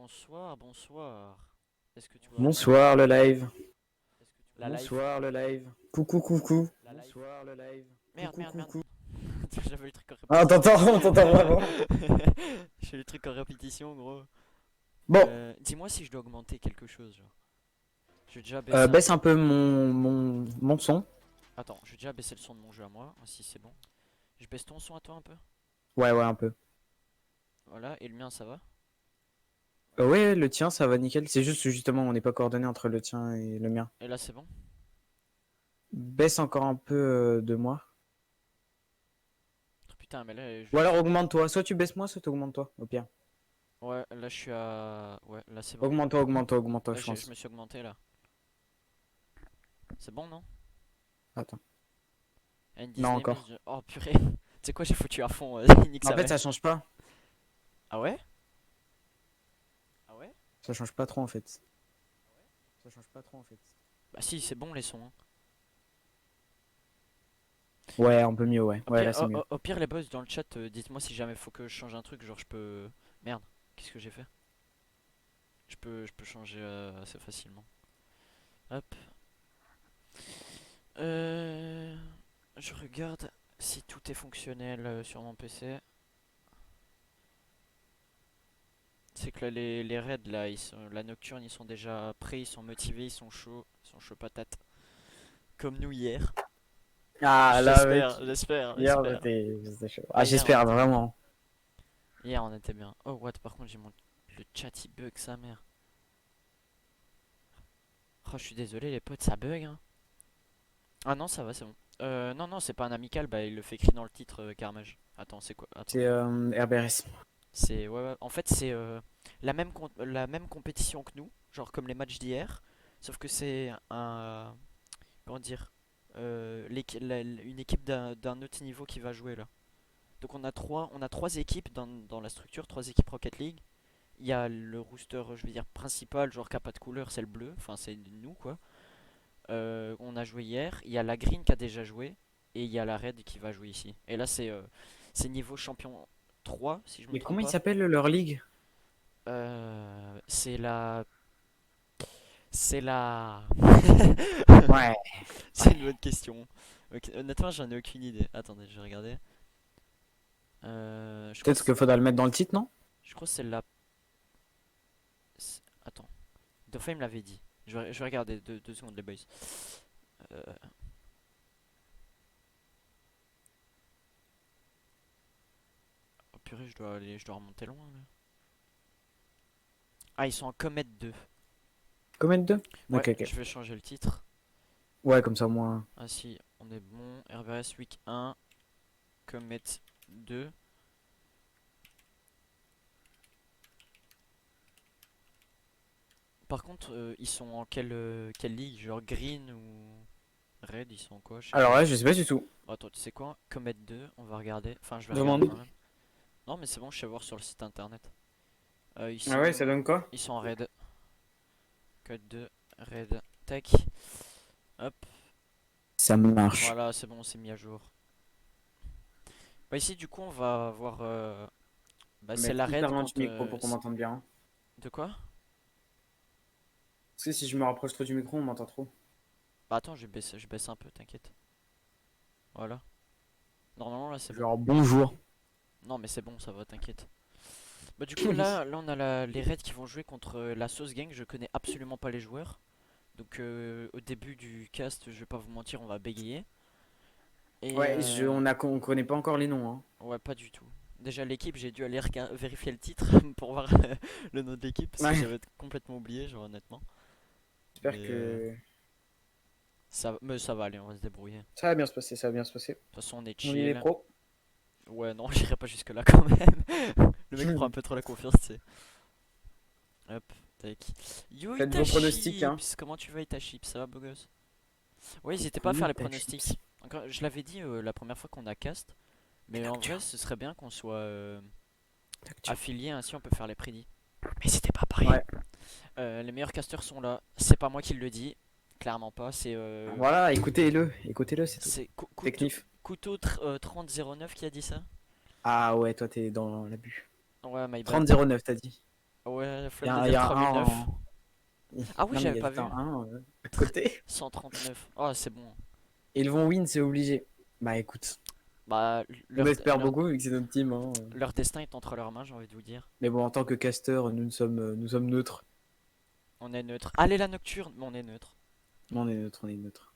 Bonsoir, bonsoir. Est-ce que tu vas bien? Bonsoir le live. La live? Bonsoir le live. Coucou coucou. La live? Bonsoir le live. Merde, Coucou merde, merde. coucou. J'avais le truc en Ah, répétition. on t'entend vraiment. J'ai le truc en répétition, gros. Bon, Dis-moi si je dois augmenter quelque chose, genre. Je vais déjà baisser un baisse peu. un peu mon son. Attends, je vais déjà baisser le son de mon jeu à moi, si c'est bon. Je baisse ton son à toi un peu. Ouais, ouais, un peu. Voilà, et le mien, ça va? Ouais, le tien, ça va nickel. C'est juste justement, on n'est pas coordonné entre le tien et le mien. Et là, c'est bon? Baisse encore un peu de moi. Putain, mais là, Ou alors augmente-toi. Soit tu baisses moi, soit tu augmentes-toi, au pire. Ouais, là, je suis à. Ouais, là, c'est bon. Augmente-toi, augmente-toi, augmente-toi, Là, je je pense. me suis augmenté, là. C'est bon, non? Attends. And Non, this name is. encore. Oh, purée. Tu sais quoi, j'ai foutu à fond, nique En sa fait, mère. ça change pas. Ah ouais? Ah ouais? Ça change pas trop en fait. Ça change pas trop en fait. Bah si, c'est bon les sons, hein. Ouais, un peu mieux, ouais. Au Ouais, pire, là c'est mieux. au pire, les boys dans le chat, dites-moi si jamais faut que je change un truc, genre je peux... Merde, qu'est-ce que j'ai fait? Je peux changer assez facilement. Hop. Euh... Je regarde si tout est fonctionnel sur mon PC. C'est que là, les raids, là, la nocturne, ils sont déjà prêts, ils sont motivés, ils sont chauds patates. Comme nous hier. Ah là, mec. J'espère, j'espère, Hier, j'espère. c'était chaud. Ah, Ah, hier, on j'espère était bien. vraiment. Hier, on était bien. Oh, what, par contre, le chat, il bug sa mère. Oh, je suis désolé, les potes, ça bug, hein. Ah non, ça va, c'est bon. Non, non, c'est pas un amical, bah il le fait écrit dans le titre, Carmage. Attends, c'est quoi? Attends. C'est RBRS. C'est. Ouais, ouais. En fait, c'est la même compétition que nous, genre comme les matchs d'hier. Sauf que c'est un. Comment dire? Une équipe d'un autre niveau qui va jouer là. Donc on a trois équipes dans la structure, trois équipes Rocket League. Il y a le rooster, je veux dire, principal, genre qui a pas de couleur, c'est le bleu. Enfin, c'est nous quoi. On a joué hier. Il y a la Green qui a déjà joué. Et il y a la Red qui va jouer ici. Et là, c'est niveau champion 3, si je me Mais trompe comment ils pas. s'appellent leur ligue? C'est la. C'est la. Ouais. C'est une bonne question. Ok, honnêtement, j'en ai aucune idée. Attendez, je vais regarder. Je crois que Peut-être qu'il faudra le mettre dans le titre, non? je crois que c'est la. Attends. Dauphin il me l'avait dit. Je vais regarder 2 secondes, les boys. Euh, Oh purée, je dois remonter loin là. Ah, ils sont en Comet 2. Combien de deux? Ouais, Ok, ok. je vais changer le titre. Ouais, comme ça au moins. Ah si, on est bon. RBS Week 1, Comet 2. Par contre, ils sont en quelle ligue? Genre Green ou Red? Ils sont en quoi? Je sais Alors pas. là, je sais pas du tout. Oh, attends, tu sais quoi? Comet 2, on va regarder. Enfin, je vais regarder Demande. moi-même. Non, mais c'est bon, je sais voir sur le site internet. Ah ouais, ça donne quoi? Ils sont en Red. Code 2, Red. Tech. Hop. Ça marche. Voilà, c'est bon, c'est mis à jour. Bah ici, du coup, on va voir... Bah, c'est Mettre la hyper Red loin du contre... micro pour qu'on m'entende bien. De quoi? Parce que si je me rapproche trop du micro, on m'entend trop. Bah attends, je baisse un peu, t'inquiète. Voilà. Normalement, là, c'est bon. Genre bonjour. Non, mais c'est bon, ça va, t'inquiète. Bah du coup, là on a les Reds qui vont jouer contre la Sauce Gang. Je connais absolument pas les joueurs. Donc au début du cast, je vais pas vous mentir, on va bégayer. Et Ouais, on connaît pas encore les noms, hein. ouais, pas du tout. Déjà l'équipe, j'ai dû aller vérifier le titre pour voir le nom de l'équipe parce que Ouais. j'avais complètement oublié, genre honnêtement. J'espère Mais que ça va aller, on va se débrouiller. De ça va bien se passer, ça va bien se passer. toute façon, on est On est des chill. pros. Ouais, non, j'irai pas jusque là quand même. Le mec prend un peu trop la confiance, tu sais. Hop, tac. Yo Faites vos pronostics, hein. Itachips, comment tu vas Itachips? Ça va beau gosse? Ouais, n'hésitez pas à faire Oui, les ta pronostics. chips. Encore, je l'avais dit la première fois qu'on a cast, mais en vrai, ce serait bien qu'on soit affilié, ainsi on peut faire les prédits. Mais c'était pas pareil. Ouais. Les meilleurs casters sont là. C'est pas moi qui le dis, clairement pas. Voilà, écoutez-le. Écoutez-le, c'est tout. C'est Technif. Couteau 3009 qui a dit ça. Ah ouais, toi t'es dans l'abus. Ouais, my bad. 30-09, t'as dit. Ouais, Il y, Flamme de il y Vierre a un 3009. Ah oui, Non, mais il j'avais y a pas juste vu. un à côté. 139. Oh, c'est bon. Ils vont win, c'est obligé. Bah écoute, Bah, on espère beaucoup vu que c'est notre team, hein. leur destin est entre leurs mains, j'ai envie de vous dire. Mais bon, en tant que caster, nous sommes neutres. On est neutre. Allez, la nocturne, mais on est neutre. On est neutre, on est neutre.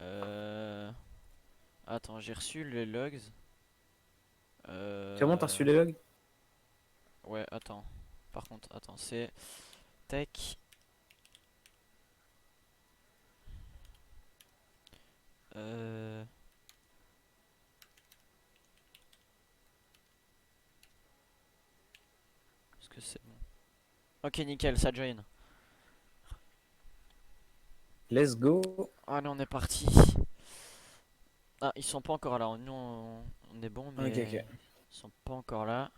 Euh... Attends, j'ai reçu les logs. Comment t'as Euh... reçu les logs? Ouais, attends. Par contre, attends, c'est tech. Euh... Est-ce que c'est bon? Ok, nickel, ça join. Let's go. Allez, on est parti. Ah, ils sont pas encore là. Nous, on est bon, Ok, mais ok. ils sont pas encore là.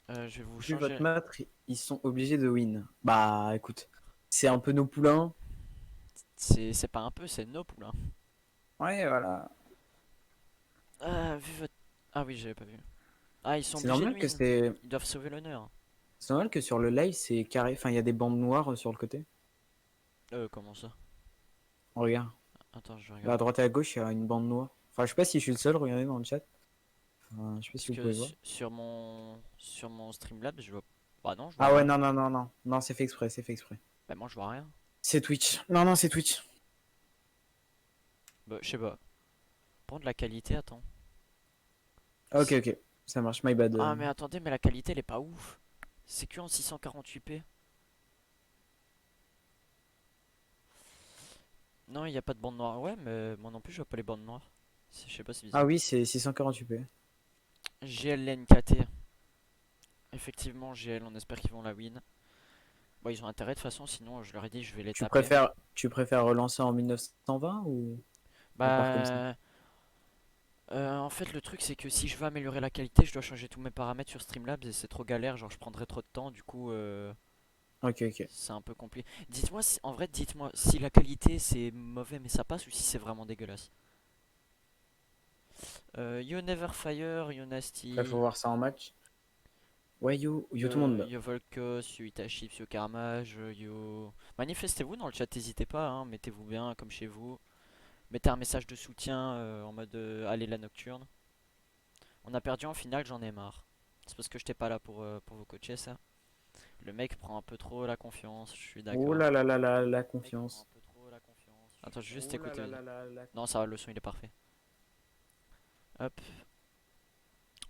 Je vais vous Vu votre changer. mat, ils sont obligés de win. Bah écoute, c'est un peu nos poulains. C'est pas un peu, c'est nos poules, hein. Ouais, voilà. Vu votre... Ah oui, j'avais pas vu. Ah, ils sont C'est obligés de normal que win. c'est. Ils doivent sauver l'honneur. C'est normal que sur le live, c'est carré. Enfin, il y a des bandes noires sur le côté. Comment ça? Regarde. Attends, je vais Là, à regarder. droite et à gauche, il y a une bande noire. Enfin, je sais pas si je suis le seul, regardez dans le chat. Enfin, je sais pas Parce si vous que pouvez voir. sur mon Streamlabs, je vois. Bah non, je vois Ah ouais, rien. non, non, non, non. Non, c'est fait exprès, c'est fait exprès. Bah moi, je vois rien. C'est Twitch. Non, non, c'est Twitch. Bah, je sais pas. Prendre la qualité, attends. Ok, ok. Ça marche, my bad. Ah, mais attendez, mais la qualité, elle est pas ouf. C'est que en 648p. Non, il y a pas de bande noire. Ouais, mais moi non plus, je vois pas les bandes noires. Je sais pas, c'est Ah bizarre. oui, c'est 648p. GLNKT. Effectivement, GL, on espère qu'ils vont la win. Bon, ils ont intérêt de toute façon, sinon je leur ai dit je vais les taper. Tu préfères relancer en 1920 ou on part comme ça? Bah, en fait, le truc c'est que si je veux améliorer la qualité, je dois changer tous mes paramètres sur Streamlabs et c'est trop galère. Genre, je prendrais trop de temps, du coup, Ok, ok. c'est un peu compliqué. Dites-moi, en vrai, dites-moi si la qualité c'est mauvais mais ça passe ou si c'est vraiment dégueulasse. You Never Fire, You Après, faut Nasty, voir ça en match. Ouais, yo tout le monde. You Volkos, You Itachips, You Carmage, You. Manifestez-vous dans le chat, n'hésitez pas, hein, mettez-vous bien comme chez vous. Mettez un message de soutien en mode allez la nocturne. On a perdu en finale, j'en ai marre. C'est parce que j'étais pas là pour vous coacher ça. Le mec prend un peu trop la confiance, je suis Oh d'accord. là là là là, la Le mec prend un confiance. peu trop la confiance. Attends, je vais juste Oh là écouter. là là là, la Non, ça va, confiance. le son il est parfait. Hop,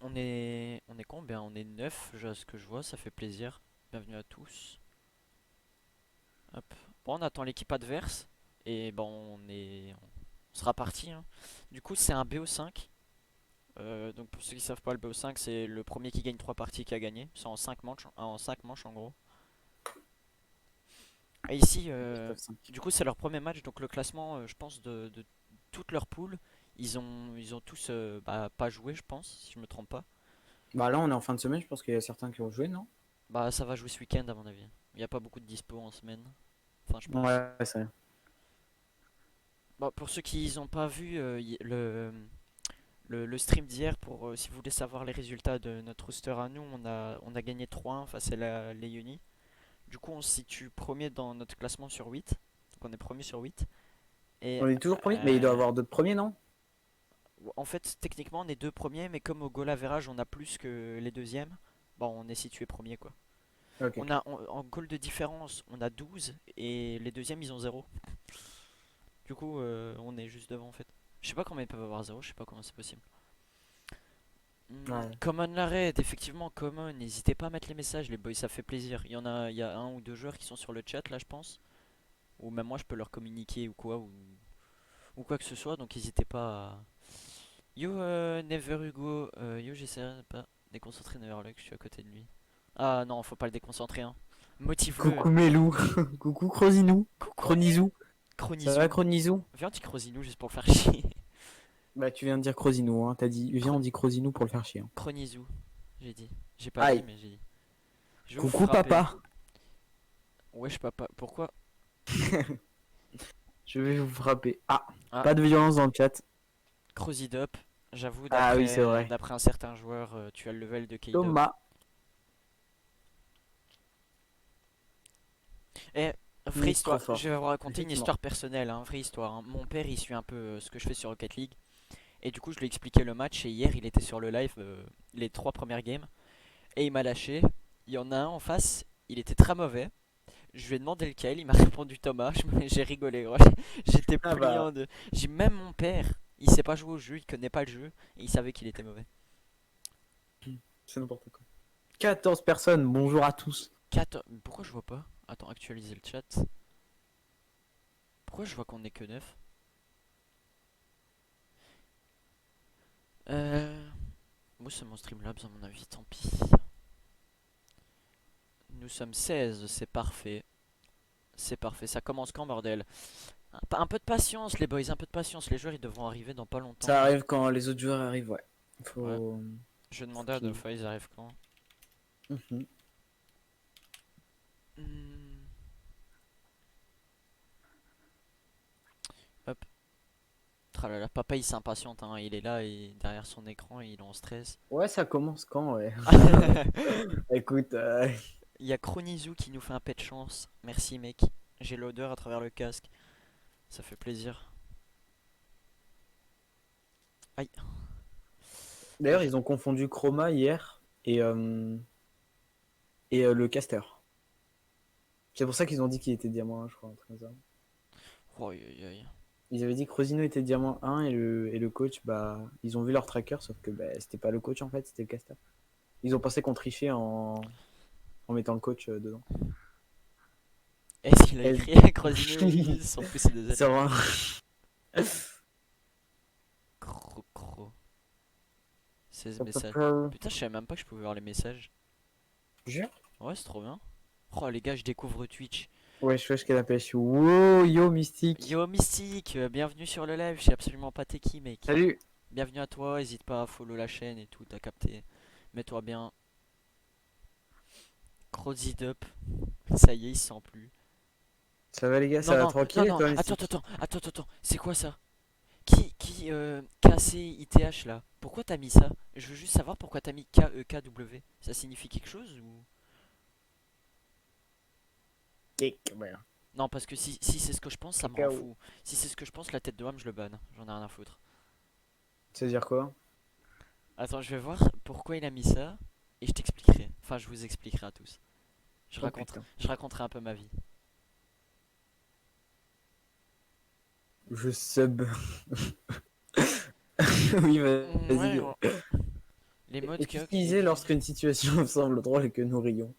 on est combien? On est 9, ce que je vois, ça fait plaisir. Bienvenue à tous. Hop. Bon, on attend l'équipe adverse. Et bon, on sera parti, hein. Du coup, c'est un BO5. Donc pour ceux qui savent pas, le BO5 c'est le premier qui gagne 3 parties qui a gagné. C'est en 5 manches en gros. Et ici, Best of 5. du coup c'est leur premier match, donc le classement, je pense, de toute leur poule, ils ont tous pas joué, je pense, si je me trompe pas. Bah là, on est en fin de semaine, je pense qu'il y a certains qui ont joué, non? Bah ça va jouer ce week-end à mon avis. Il n'y a pas beaucoup de dispo en semaine. Enfin, je pense. Ouais, c'est vrai. Bon, pour ceux qui n'ont pas vu le stream d'hier, si vous voulez savoir les résultats de notre roster à nous, on a gagné 3-1 face à les Uni. Du coup, on se situe premier dans notre classement sur 8. Donc, on est premier sur 8. Et On est toujours premier, mais il doit y euh, avoir d'autres premiers, non? en fait, techniquement, on est deux premiers, mais comme au goal average, on a plus que les deuxièmes. Bon, on est situé premier quoi. Ok, On ok. a en goal de différence, on a 12 et les deuxièmes ils ont 0. Du coup, on est juste devant en fait. Je sais pas comment ils peuvent avoir 0, je sais pas comment c'est possible. Ouais. Common la raid, effectivement, Common, n'hésitez pas à mettre les messages, les boys, ça fait plaisir. Il y a un ou deux joueurs qui sont sur le chat là, je pense. Ou même moi, je peux leur communiquer ou quoi, ou quoi que ce soit, donc n'hésitez pas à. Yo, Never Hugo, yo, j'essaierai de pas déconcentrer Neverluck, je suis à côté de lui. Ah non, faut pas le déconcentrer, hein. Motive-le. Coucou Melou. Coucou Crosinou. Coucou Chronizou. Ça va Chronizou. Chronizou? Viens, tu Crosinou juste pour le faire chier. Bah tu viens de dire Crosinou, hein. T'as dit, viens on Chron- dit Crosinou pour le faire chier, hein. Chronizou, j'ai dit. J'ai pas dit, Aïe. mais j'ai dit. Je vais vous Coucou frapper. papa. Wesh, papa. Pourquoi? Je vais vous frapper. Ah, Ah, pas de violence dans le chat. Crozidop. J'avoue, Ah oui, c'est vrai. d'après un certain joueur, tu as le level de K-Dub. Thomas. Et vraie Il est trop histoire, fort. je vais vous raconter une Effectivement. histoire personnelle, hein, vraie histoire, hein. Mon père, il suit un peu ce que je fais sur Rocket League. Et du coup, je lui ai expliqué le match. Et hier, il était sur le live, les 3 premières games. Et il m'a lâché. Il y en a un en face, il était très mauvais. Je lui ai demandé lequel, il m'a répondu Thomas. J'ai rigolé, gros. J'étais Ah bah, pliant de. J'ai même mon père, il sait pas jouer au jeu, il connaît pas le jeu. Et il savait qu'il était mauvais. c'est n'importe quoi. 14 personnes, bonjour à tous. 4. Pourquoi je vois pas? Attends, actualiser le chat. Pourquoi je vois qu'on est que 9? Moi, c'est mon Streamlabs, à mon avis, tant pis. Nous sommes 16, c'est parfait. C'est parfait. Ça commence quand, bordel? Un peu de patience, les boys, un peu de patience. Les joueurs, ils devront arriver dans pas Ça longtemps. arrive quand les autres joueurs arrivent, ouais. Ouais. Faut, Je vais faut demander à qu'ils. Dofa, ils arrivent quand? Mhm. Hmm, Hop. Tralala. Papa, il s'impatiente, hein. Il est là et derrière son écran, il est en stress. Ouais, ça commence quand, ouais. Écoute, Il y a Chronizu qui nous fait un pet de chance. Merci, mec. J'ai l'odeur à travers le casque. Ça fait plaisir. Aïe. d'ailleurs, ils ont confondu Chroma hier et le caster. C'est pour ça qu'ils ont dit qu'il était diamant 1, je crois, un truc comme ça. Oh, aïe, aïe, aïe. Ils avaient dit que Rosino était diamant 1 et le coach, bah, ils ont vu leur tracker, sauf que bah, c'était pas le coach en fait, c'était le caster. Ils ont pensé qu'on trichait en mettant le coach dedans. Est-ce qu'il a Et- écrit Crosino sans pousser des ailes? Sur un. Cro, cro. 16 messages. Putain, je savais même pas que je pouvais voir les messages. Jure? Ouais, c'est trop bien. Oh, les gars, je découvre Twitch. Wesh, wesh, qu'elle appelle. Wow, yo, Mystique. Yo, Mystique, bienvenue sur le live. Je sais absolument pas t'es qui, mec. Salut. Bienvenue à toi. Hésite pas à follow la chaîne et tout. T'as capté. Mets-toi bien. Crozid up. Ça y est, il se sent plus. Ça va les gars, Non, ça va non, non, tranquille et non. toi, Attends, Mystique? attends, attends, attends, attends. C'est quoi ça? KCITH là? Pourquoi t'as mis ça? Je veux juste savoir pourquoi t'as mis KEKW. Ça signifie quelque chose ou? Ouais. Non, parce que si c'est ce que je pense, ça me rend Cacao. fou. Si c'est ce que je pense, la tête de homme, je le banne. J'en ai rien à foutre. C'est-à-dire quoi? Attends, je vais voir pourquoi il a mis ça et je t'expliquerai. Enfin, je vous expliquerai à tous. Oh putain. Je raconterai un peu ma vie. Je sub. Oui, Ouais, vas-y. gros. Les modes Et coq et qu'utiliser du. lorsqu'une situation semble drôle et que nous rions.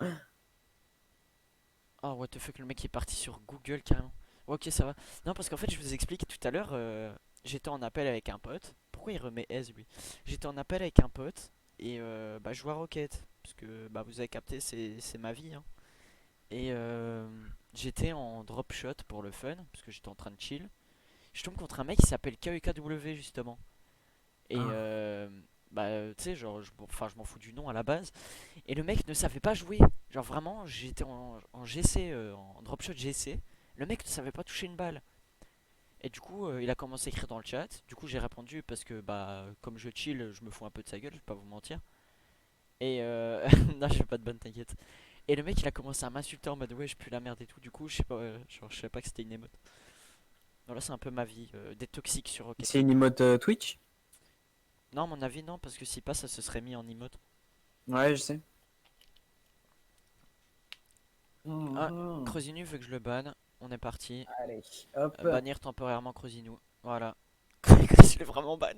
Oh, what the fuck, le mec est parti sur Google carrément. Ouais, ok, ça va. Non, parce qu'en fait, je vous explique tout à l'heure, j'étais en appel avec un pote. Pourquoi il remet S lui? J'étais en appel avec un pote et bah, je joue à Rocket. Parce que bah, vous avez capté, c'est ma vie, hein. Et j'étais en drop shot pour le fun, parce que j'étais en train de chill. Je tombe contre un mec qui s'appelle KEKW justement. Et Ah, bah, tu sais, genre, enfin, je m'en fous du nom à la base. Et le mec ne savait pas jouer. Genre, vraiment, j'étais en GC, en dropshot GC. Le mec ne savait pas toucher une balle. Et du coup, il a commencé à écrire dans le chat. Du coup, j'ai répondu parce que, bah, comme je chill, je me fous un peu de sa gueule, je vais pas vous mentir. Et non, je fais pas de bonne, t'inquiète. Et le mec, il a commencé à m'insulter en mode, ouais, je pue la merde et tout. Du coup, je sais pas, genre, je savais pas que c'était une émote. Voilà, c'est un peu ma vie, des toxiques sur Rocket c'est une League. emote Twitch? Non, à mon avis, non, parce que si pas, ça se serait mis en emote. Ouais, je sais. Ah, Mhm. Crosinu veut que je le banne. On est parti. Allez, hop. Bannir temporairement Crosinou. Voilà. Je l'ai vraiment ban.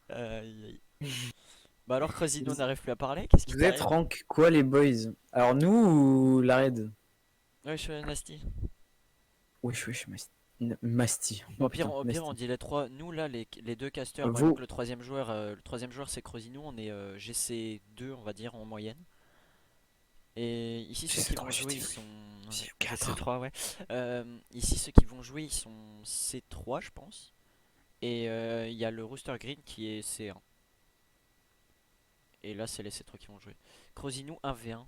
Aïe, aïe. Bah alors Crosinou Vous, n'arrive plus à parler, qu'est-ce qui vous êtes t'arrive? rank quoi les boys? Alors nous ou la raid? Ouais, je suis Nasty. Wesh, wesh, Masti. Oh putain, Au pire, on Nasty. dit les trois. Nous là, les deux casters, moi et donc Vous, le troisième joueur c'est Crosinou, on est GC2 on va dire en moyenne. Et ici ceux qui GC3, vont jouer ils GT, sont GC4. GC3 ouais. Ici ceux qui vont jouer ils sont C3 je pense. Et il y a le Rooster Green qui est C1. Et là c'est les C3 qui vont jouer. Crosinou 1v1.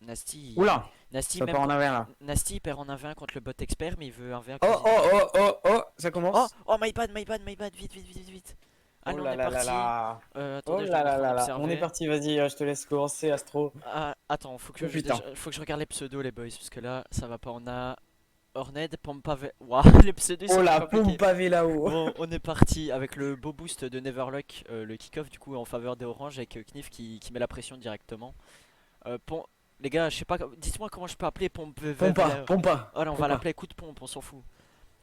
Nasty, Oula, Nasty ça même part en quand- avant là. Nasty il perd en 1v1 contre le bot expert, mais il veut 1v1 Oh, cuisine. oh, oh, oh, oh, ça Oh, commence. oh, my bad, vite, vite, vite, vite, vite. Oh Allez, on là est là là parti. là. Oh Attendez, je dois là là mettre en là là. On est observer. parti, vas-y, je te laisse commencer, Astro. Ah, attends, Oh putain. faut que je regarde les pseudos, les boys, parce que là, ça va pas. On a Horned, Pompave. Waouh, les pseudos Oh sont la pompe compliqués. pavé là-haut. Bon, on est parti avec le beau boost de Neverlock, le kick-off du coup en faveur des oranges avec Knif qui met la pression directement. Pom- Les gars, je sais pas, dites-moi comment je peux appeler pompe. Pompa, pompa, Oh là, on va pompa. l'appeler coup de pompe, on s'en fout.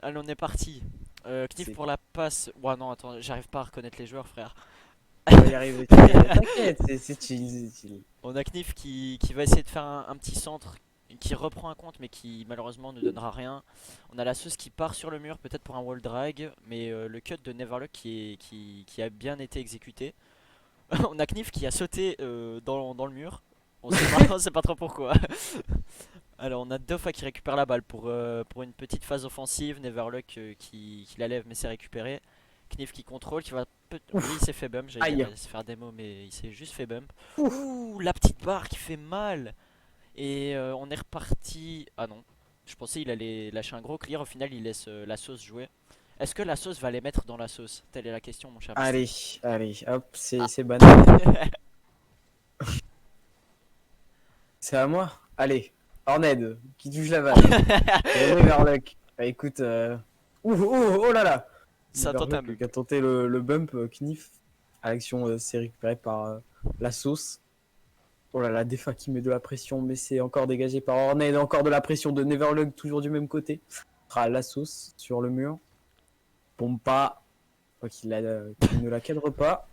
Allez, on est parti. Knif C'est... pour la passe. Ouais, non, attends, j'arrive pas à reconnaître les joueurs, frère. On va y arriver. T'inquiète, c'est chill, c'est chill. On a Knif qui va essayer de faire un petit centre, qui reprend un compte, mais qui malheureusement ne donnera rien. On a la sauce qui part sur le mur, peut-être pour un wall drag, mais le cut de Neverlock qui a bien été exécuté. On a Knif qui a sauté dans le mur. On sait pas trop pourquoi. Alors on a Doffa qui récupère la balle pour une petite phase offensive. Neverlock qui la lève mais c'est récupéré. Knif qui contrôle, qui va... Oui, il s'est fait bump, j'allais dire Aïe. il s'est faire démo mais il s'est juste fait bump. Ouf. Ouh, la petite barre qui fait mal. Et on est reparti... Ah non, je pensais il allait lâcher un gros clear, au final il laisse la sauce jouer. Est-ce que la sauce va les mettre dans la sauce? Telle est la question mon cher Allez, Misty. allez, hop, Ah. c'est banal. C'est à moi. Allez, Horned, qui touche la balle. Et Neverluck. Bah écoute, oh là là. Ça tente un Neverluck qui a tenté le bump Knif. À l'action, c'est récupéré par la sauce. Oh là là, Defa qui met de la pression, mais c'est encore dégagé par Horned. Encore de la pression de Neverluck, toujours du même côté. La sauce sur le mur. Pompa, qui ne la cadre pas.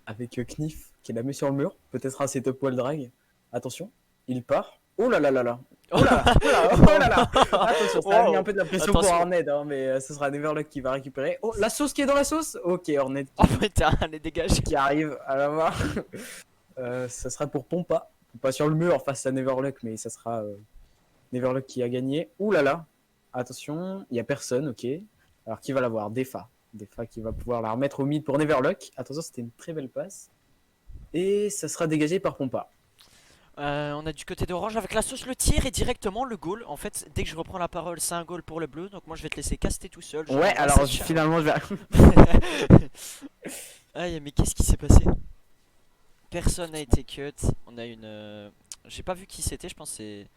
Avec Knif qui la met sur le mur. Peut-être un setup wall drag. Attention, il part. Oh là là là là. Oh là là, oh là là. Attention, ça a mis un peu de la pression pour Attention. Horned, hein, mais ce sera Neverluck qui va récupérer. Oh, la sauce qui est dans la sauce. Ok, Horned Oh putain, allez dégage. qui arrive à la main. Ça sera pour Pompa. Pompa sur le mur face à Neverluck, mais ça sera Neverluck qui a gagné. Ouh là là. Attention, il n'y a personne, ok. Alors qui va l'avoir? Defa. Defa qui va pouvoir la remettre au mid pour Neverluck. Attention, c'était une très belle passe. Et ça sera dégagé par Pompa. On a du côté d'Orange avec la sauce, le tir et directement le goal. En fait, dès que je reprends la parole, c'est un goal pour le bleu. Donc moi, je vais te laisser caster tout seul. Ouais, alors finalement, je vais... Aïe, mais qu'est-ce qui s'est passé? Personne n'a été cut. On a une... J'ai pas vu qui c'était, je pense que c'est...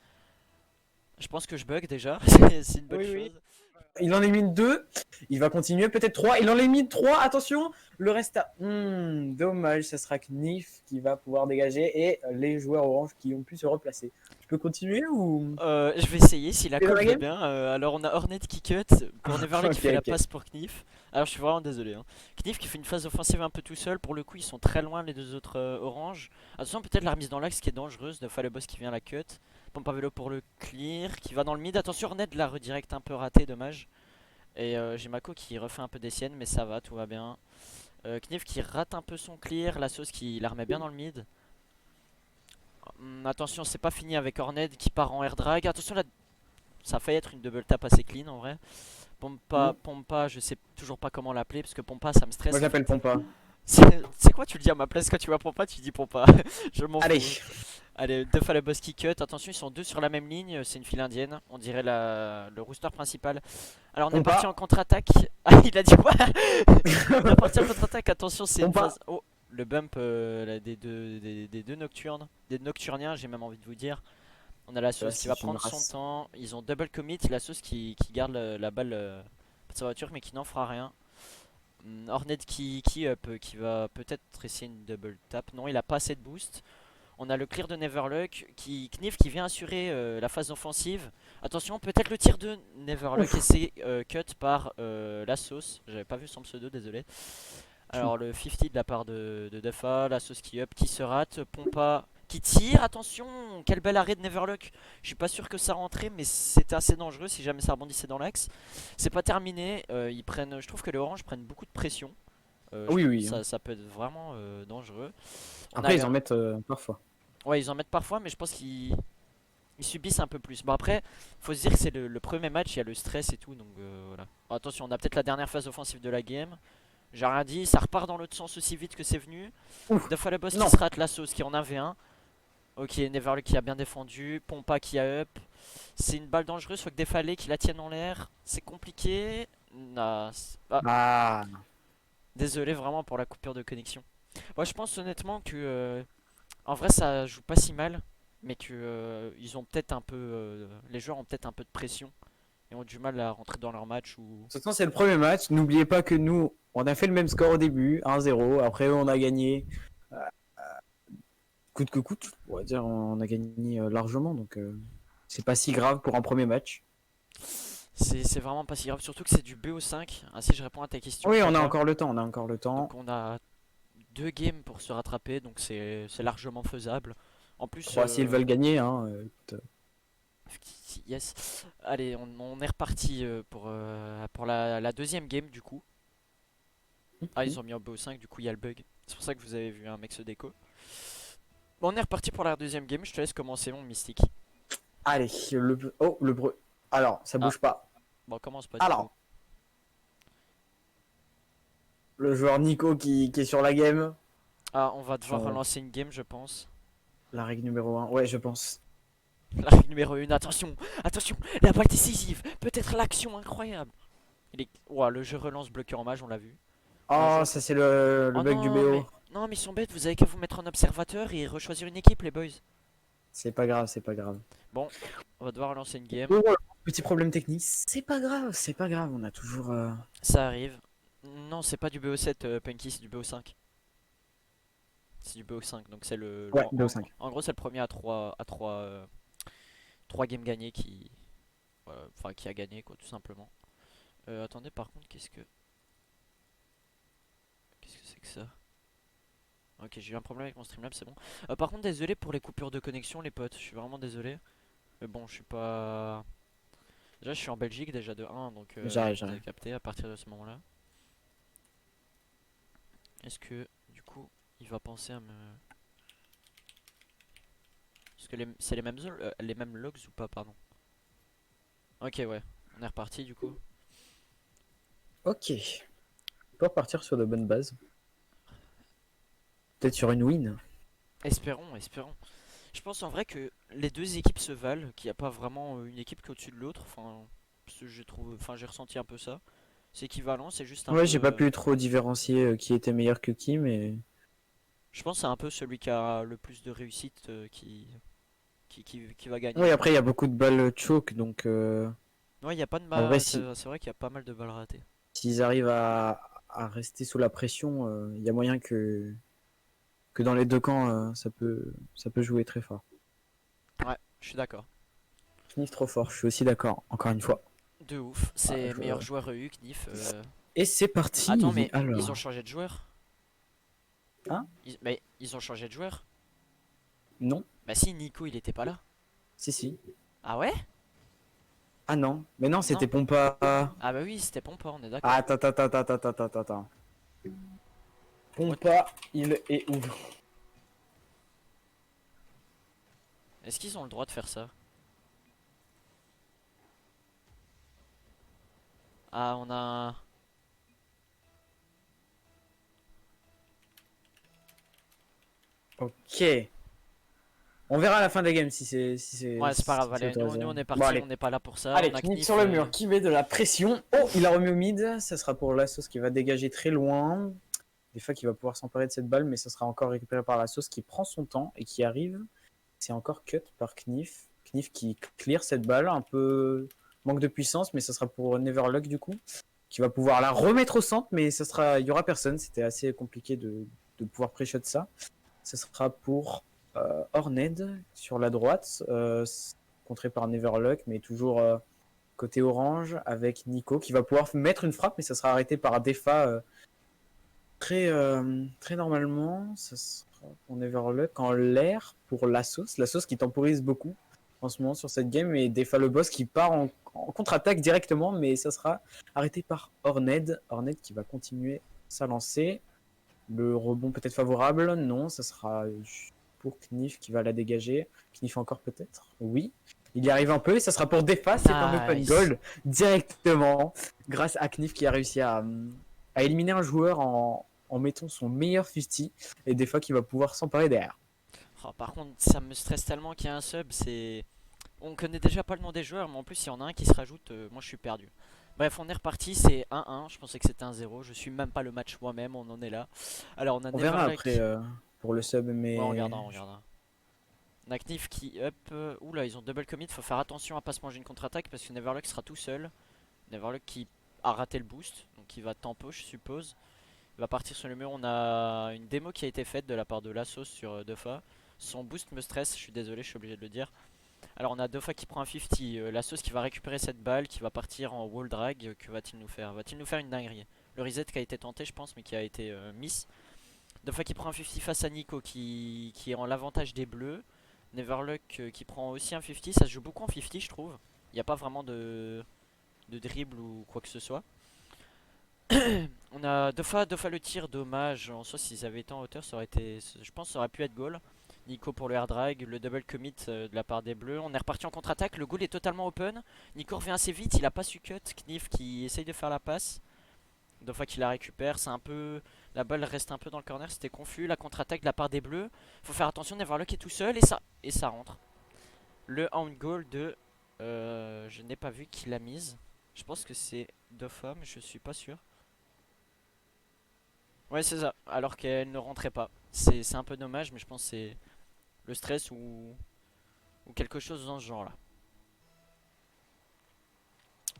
Je pense que je bug déjà, c'est une bonne Oui, chose. oui. Il en élimine 2. Il va continuer, peut-être 3. Il en élimine 3. Attention, le reste à... dommage, ça sera Knif qui va pouvoir dégager et les joueurs orange qui ont pu se replacer. Je peux continuer ou... Je vais essayer si la T'es dans colle la veut game bien. Alors on a Hornet qui cut pour Neverland qui Ok, fait la ok. passe pour Knif. Alors je suis vraiment désolé. Hein. Knif qui fait une phase offensive un peu tout seul. Pour le coup ils sont très loin les deux autres oranges. Attention peut-être la remise dans l'axe qui est dangereuse. De fois le boss qui vient la cut. Pompavelo pour le clear qui va dans le mid. Attention Hornet la redirect un peu raté, dommage. Et j'ai Mako qui refait un peu des siennes mais ça va, tout va bien. Knif qui rate un peu son clear. La sauce qui la remet bien dans le mid. Attention, c'est pas fini avec Horned qui part en air drag. Attention, là, ça a failli être une double tap assez clean en vrai. Pompa, je sais toujours pas comment l'appeler parce que Pompa ça me stresse. Moi, j'appelle Pompa. C'est quoi, tu le dis à ma place quand tu vois Pompa, tu dis Pompa. Je m'en Allez. fous. Allez, deux fois le boss qui cut. Attention, ils sont deux sur la même ligne. C'est une file indienne. On dirait le rooster principal. Alors, on est Pompa. parti en contre-attaque. Ah, il a dit quoi? On est parti en contre-attaque. Attention, c'est une Pompa. phase. Oh, le bump là, des deux nocturnes. Des nocturniens, j'ai même envie de vous dire. On a la sauce qui va prendre son temps. Ils ont double commit. La sauce qui garde la balle de sa voiture, mais qui n'en fera rien. Hornet qui up, qui va peut-être essayer une double tap. Non, il a pas assez de boost. On a le clear de Neverluck, Knif qui vient assurer la phase offensive. Attention, peut-être le tir de Neverluck et c'est cut par la sauce. J'avais pas vu son pseudo, désolé. Alors le 50 de la part de Defa, la sauce qui up, qui se rate, Pompa qui tire, attention, quel bel arrêt de Neverluck. Je suis pas sûr que ça rentrait, mais c'était assez dangereux si jamais ça rebondissait dans l'axe. C'est pas terminé, je trouve que les oranges prennent beaucoup de pression. Oui, oui. Ça peut être vraiment dangereux. Après, ils en mettent parfois. Ouais, ils en mettent parfois, mais je pense qu'ils subissent un peu plus. Bon, après, faut se dire que c'est le premier match, il y a le stress et tout, donc voilà. Oh, attention, on a peut-être la dernière phase offensive de la game. J'ai rien dit, ça repart dans l'autre sens aussi vite que c'est venu. Deux fois le boss qui se rate, la sauce qui en avait un. Ok, Neverluck qui a bien défendu. Pompa qui a up. C'est une balle dangereuse, faut que Defalé qui la tienne en l'air. C'est compliqué. Ah, Ah, désolé vraiment pour la coupure de connexion. Moi je pense honnêtement que en vrai ça joue pas si mal, mais que ils ont peut-être un peu les joueurs ont peut-être un peu de pression et ont du mal à rentrer dans leur match ou de toute façon, c'est le premier match. N'oubliez pas que nous, on a fait le même score au début, 1-0. Après, on a gagné euh, coûte que coûte. On va dire, on a gagné largement. Donc, c'est pas si grave pour un premier match. c'est vraiment pas si grave, surtout que c'est du BO5. Ainsi je réponds à ta question Oui, on a Kaka. encore le temps. On a encore le Donc temps. on a deux games pour se rattraper, donc c'est largement faisable. En plus, 3 s'ils veulent gagner. Hein, écoute, yes. Allez, on est reparti pour la deuxième game du coup. Ah, ils ont mis en BO5, du coup il y a le bug. C'est pour ça que vous avez vu un mec se déco. Bon, on est reparti pour la deuxième game, je te laisse commencer mon mystique. allez, oh, le bruit. Alors, ça Ah, bouge pas. bon, on commence pas du coup. Alors, le joueur Nico qui est sur la game. Ah, on va devoir Enfin, relancer une game, je pense. la règle numéro 1. Ouais, je pense. La règle numéro 1, attention, attention, la balle décisive, peut-être l'action incroyable. Ouah, le jeu relance bloqué en mage, on l'a vu. Bien Oh, joué. ça c'est le Oh bug du non, BO. mais non, mais ils sont bêtes, vous avez qu'à vous mettre en observateur et rechoisir une équipe, les boys. C'est pas grave, c'est pas grave. Bon, on va devoir relancer une game. Oh, voilà, petit problème technique. C'est pas grave, c'est pas grave. On a toujours. Ça arrive. Non, c'est pas du BO7, Punky, c'est du BO5. C'est du BO5, donc c'est Ouais, BO5. en gros, c'est le premier à 3 games gagnés enfin, qui a gagné, quoi, tout simplement. Attendez, par contre, qu'est-ce que c'est que ça? Ok, j'ai eu un problème avec mon Streamlabs, c'est bon. Par contre, désolé pour les coupures de connexion, les potes. Je suis vraiment désolé. Mais bon, je suis pas. Déjà, je suis en Belgique, déjà de 1, donc J'arrive, vous avez j'arrive. capté à partir de ce moment-là. Est-ce que, du coup, il va penser à me. Est-ce que c'est les mêmes logs ou pas, pardon? Ok, ouais, on est reparti du coup. Ok. On peut repartir sur de bonnes bases. Peut-être sur une win. Espérons, espérons. Je pense en vrai que les deux équipes se valent, qu'il n'y a pas vraiment une équipe qui est au-dessus de l'autre. Enfin, j'ai ressenti un peu ça. C'est équivalent, c'est juste un Ouais, peu. j'ai pas pu trop différencier qui était meilleur que qui, mais. Je pense que c'est un peu celui qui a le plus de réussite qui va gagner, Oui, je après, il y pense. a beaucoup de balles choke, donc. Ouais, il y a pas de En vrai, mal. si C'est vrai qu'il y a pas mal de balles ratées. s'ils arrivent à rester sous la pression, il y a moyen que dans les deux camps, ça peut jouer très fort. Ouais, je suis d'accord. Knif trop fort, je suis aussi d'accord, encore une fois. De ouf. Ah, C'est meilleur joueur EU, Knif. Et c'est Attends, parti. mais ils ont Alors. changé de joueur? Hein? Mais ils ont changé de joueur? Non? Bah si, Nico, il était pas là. Si, si. Ah ouais? Ah non. Mais non, Non. c'était Pompa. Ah bah oui, c'était Pompa, on est Ah, d'accord. attends, attends, attends, attends, attends, attends, attends. What? Pompa, il est où? Est-ce qu'ils ont le droit de faire ça? Ah, on a. Ok. On verra à la fin de la game si Ouais, c'est pas grave, c'est allez, nous autorisé. on est Bon, parti, on allez. n'est pas là pour ça. Allez, On a Knif Knif. sur le mur, qui met de la pression. Oh, il a remis au mid. Ça sera pour la sauce qui va dégager très loin. Des fois, qui va pouvoir s'emparer de cette balle, mais ça sera encore récupéré par la sauce qui prend son temps et qui arrive. C'est encore cut par Knif. Knif qui clear cette balle, un peu manque de puissance, mais ça sera pour Neverluck du coup, qui va pouvoir la remettre au centre, mais il y aura personne. C'était assez compliqué de pouvoir pré-shot ça. Ça sera pour Horned sur la droite, contré par Neverluck, mais toujours côté orange avec Nico qui va pouvoir mettre une frappe, mais ça sera arrêté par Defa très normalement. Ça sera pour Neverluck en l'air pour la sauce qui temporise beaucoup en ce moment sur cette game, et Defa le boss qui part en contre-attaque directement, mais ça sera arrêté par Horned. Horned qui va continuer sa lancée. Le rebond peut-être favorable, non, ça sera pour Knif qui va la dégager. Knif encore peut-être, oui. Il y arrive un peu et ça sera pour Defa, c'est un open Nice. goal directement grâce à Knif qui a réussi à éliminer un joueur en mettant son meilleur fusti, et Defa qui va pouvoir s'emparer derrière. Oh, par contre, ça me stresse tellement qu'il y a un sub, c'est... On connaît déjà pas le nom des joueurs, mais en plus, il y en a un qui se rajoute, moi je suis perdu. Bref, on est reparti, c'est 1-1, je pensais que c'était 1-0, je suis même pas le match moi-même, on en est là. Alors on a On verra après Neverluck, pour le sub, ouais on mais regardera, on regardera. On a Knif qui up, oula ils ont double commit, faut faire attention à pas se manger une contre-attaque parce que Neverluck sera tout seul. Neverluck qui a raté le boost, donc il va tempo je suppose. Il va partir sur le mur, on a une démo qui a été faite de la part de Lassos sur Dofa. Son boost me stresse, je suis désolé, je suis obligé de le dire. Alors on a Dofa qui prend un 50, Lassos qui va récupérer cette balle, qui va partir en wall drag, que va-t-il nous faire? Va-t-il nous faire une dinguerie? Le reset qui a été tenté je pense mais qui a été miss. Dofa qui prend un 50 face à Nico qui est en l'avantage des bleus. Neverluck qui prend aussi un 50, ça se joue beaucoup en 50 je trouve. Il n'y a pas vraiment de dribble ou quoi que ce soit. On a Dofa le tir, dommage. En soi, s'ils avaient été en hauteur, ça aurait été. Je pense que ça aurait pu être goal. Nico pour le air drag, le double commit de la part des bleus. On est reparti en contre-attaque. Le goal est totalement open. Nico revient assez vite, il a pas su cut. Knif qui essaye de faire la passe. Dofa qui la récupère. C'est un peu. La balle reste un peu dans le corner, c'était confus. La contre-attaque de la part des bleus. Faut faire attention, Neverluck est tout seul et ça rentre. Le hand goal de. Je n'ai pas vu qui l'a mise. Je pense que c'est Dofa, mais je suis pas sûr. Ouais, c'est ça. Alors qu'elle ne rentrait pas. C'est un peu dommage, mais je pense que c'est le stress ou quelque chose dans ce genre-là.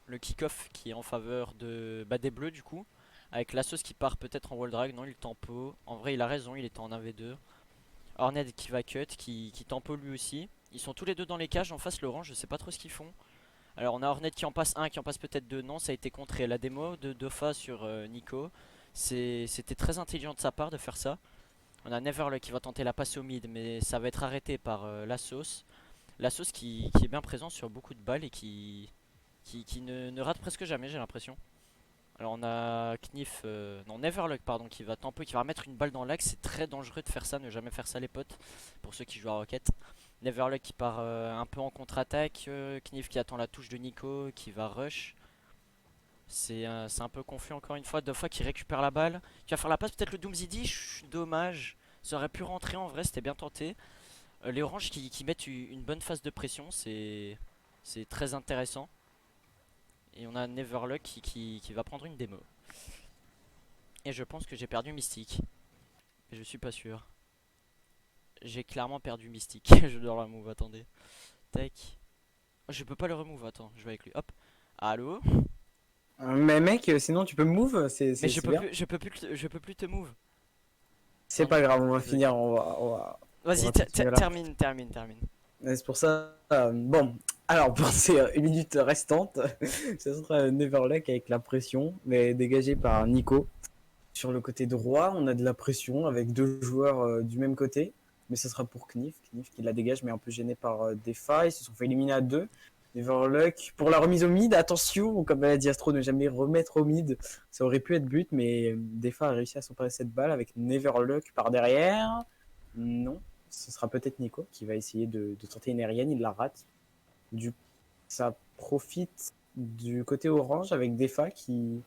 Le kick-off qui est en faveur des bleus, du coup. Avec la sauce qui part peut-être en wall drag. Non, il tempo. En vrai, il a raison, il était en 1v2. Hornet qui va cut, qui tempo lui aussi. Ils sont tous les deux dans les cages en face, Laurent. Je sais pas trop ce qu'ils font. Alors, on a Hornet qui en passe un, qui en passe peut-être deux. Non, ça a été contré. La démo de Dofa sur Nico. C'était très intelligent de sa part de faire ça. On a Neverluck qui va tenter la passe au mid, mais ça va être arrêté par la sauce. La sauce qui est bien présent sur beaucoup de balles et qui ne rate presque jamais, j'ai l'impression. Alors on a Knif, non Neverluck pardon, qui va tempo, qui va remettre une balle dans l'axe. C'est très dangereux de faire ça, ne jamais faire ça les potes, pour ceux qui jouent à Rocket. Neverluck qui part un peu en contre-attaque, Knif qui attend la touche de Nico, qui va rush. C'est un peu confus encore une fois. Deux fois qui récupère la balle. Qui va faire la passe, peut-être le Doomsday. Dommage. Ça aurait pu rentrer en vrai, c'était bien tenté. Les oranges qui mettent une bonne phase de pression, c'est très intéressant. Et on a Neverluck qui va prendre une démo. Et je pense que j'ai perdu Mystique. Mais je suis pas sûr. J'ai clairement perdu Mystique. Je dois le remove, attendez. Tac. Oh, je peux pas le remove, attends, je vais avec lui. Hop. Allô. mais mec, sinon tu peux move, Mais c'est bien. je peux plus te move. C'est Non, pas grave, on va désolé. finir, on Vas-y, va continuer là. termine. Et c'est pour ça. Bon, alors pour ces 1 minute restantes, ce sera Neverluck avec la pression, mais dégagée par Nico. Sur le côté droit, on a de la pression avec deux joueurs du même côté, mais ce sera pour Knif. Knif qui la dégage, mais un peu gêné par des failles. Ils se sont fait éliminer à deux. Neverluck pour la remise au mid, attention, comme l'a dit Astro, ne jamais remettre au mid. Ça aurait pu être but, mais Defa a réussi à s'emparer cette balle avec Neverluck par derrière. Non, ce sera peut-être Nico qui va essayer de tenter une aérienne, il la rate. Ça profite du côté orange avec Defa qui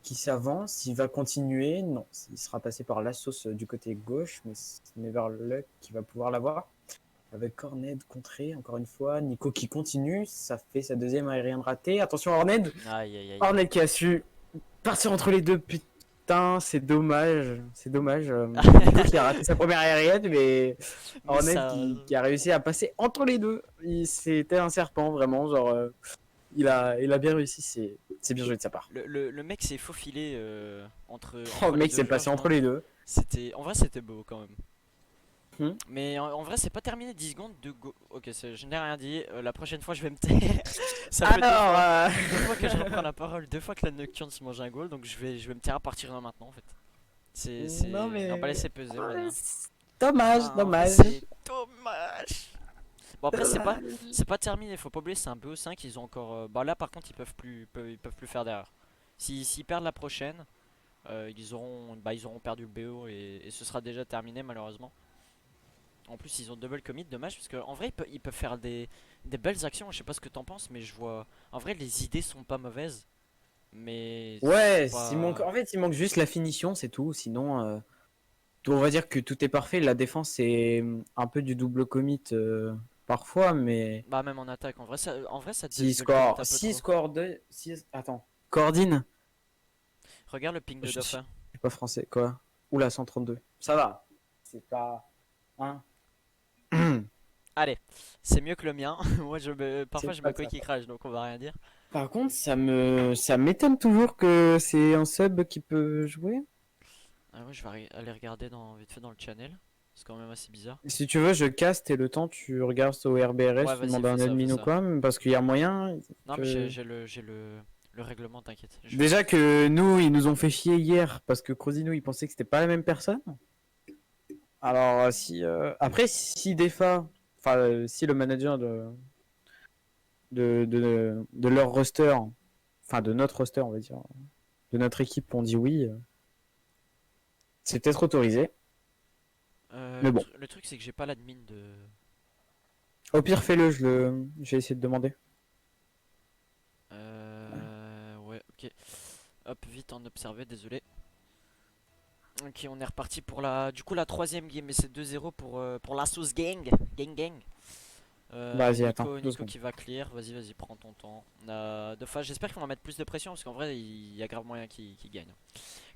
s'avance, il va continuer, non, il sera passé par la sauce du côté gauche, mais c'est Neverluck qui va pouvoir l'avoir. Avec Corned contré, encore une fois, Nico qui continue, ça fait sa deuxième aérienne ratée. Attention Horned, Aïe aïe aïe. Horned qui a su partir entre les deux, putain, c'est dommage, c'est dommage. Nico qui a raté sa première aérienne, mais Mais Horned ça. qui a réussi à passer entre les deux. C'était un serpent, vraiment, genre, il a bien réussi, c'est bien joué de sa part. Le mec s'est faufilé Oh, entre le les mec deux s'est joueurs, passé je entre pense. les deux. En vrai, c'était beau quand même. Hmm. Mais en vrai, c'est pas terminé 10 secondes de go. Ok, je n'ai rien dit. La prochaine fois, je vais me taire. Ça fait Alors, deux fois que je reprends la parole, deux fois que la Nocturne se mange un goal. Donc je vais me taire à partir de maintenant en fait. non On va mais, laisser peser, on va dire. dommage, Ah, en vrai, dommage. c'est dommage. Bon, après, Dommage. c'est pas terminé. Faut pas oublier, c'est un BO5. Ils ont encore. Bah là, par contre, ils peuvent plus faire d'erreur. S'ils perdent la prochaine. Ils auront perdu le BO et ce sera déjà terminé malheureusement. En plus ils ont double commit, dommage parce qu'en vrai ils peuvent faire des belles actions, je sais pas ce que t'en penses mais je vois... En vrai les idées sont pas mauvaises mais c'est Ouais, pas... en fait, il manque juste la finition, c'est tout. Sinon, on va dire que tout est parfait. La défense, c'est un peu du double commit parfois, mais Bah même en attaque, en vrai ça s'il double commit score, un peu s'il trop. score 2, attends. Coordine. Regarde le ping de Je suis Dauphin. pas français, quoi. Oula, 132. Ça va. C'est pas. Hein. Allez, c'est mieux que le mien. Moi parfois C'est je pas me de sa qui faute. crache donc on va rien dire. Par contre, ça m'étonne toujours que c'est un sub qui peut jouer. Ah ouais, je vais aller regarder vite fait dans le channel. C'est quand même assez bizarre. Si tu veux, je caste et le temps, tu regardes au Ouais, RBRS, tu vas-y, demandes à un fais admin ou ça. quoi, parce qu'il y a moyen Non mais que. j'ai le règlement, t'inquiète. Je vais. Déjà que nous, ils nous ont fait chier hier parce que Crozino, il pensait que c'était pas la même personne. Alors, si. Après, si Defa, enfin, si le manager de leur roster, enfin, de notre roster, on va dire, de notre équipe, on dit oui, c'est peut-être autorisé. Mais bon. Le truc c'est que j'ai pas l'admin de. Au pire, fais-le, je vais essayer de demander. Ouais, ok. Hop, vite en observé, désolé. Ok, on est reparti pour la troisième game et c'est 2-0 pour la sauce gang. Gang gang. Vas-y, attends, deux Nico secondes. qui va clear, vas-y, prends ton temps. On a deux phases, j'espère qu'ils vont mettre plus de pression parce qu'en vrai il y a grave moyen qu'il gagne.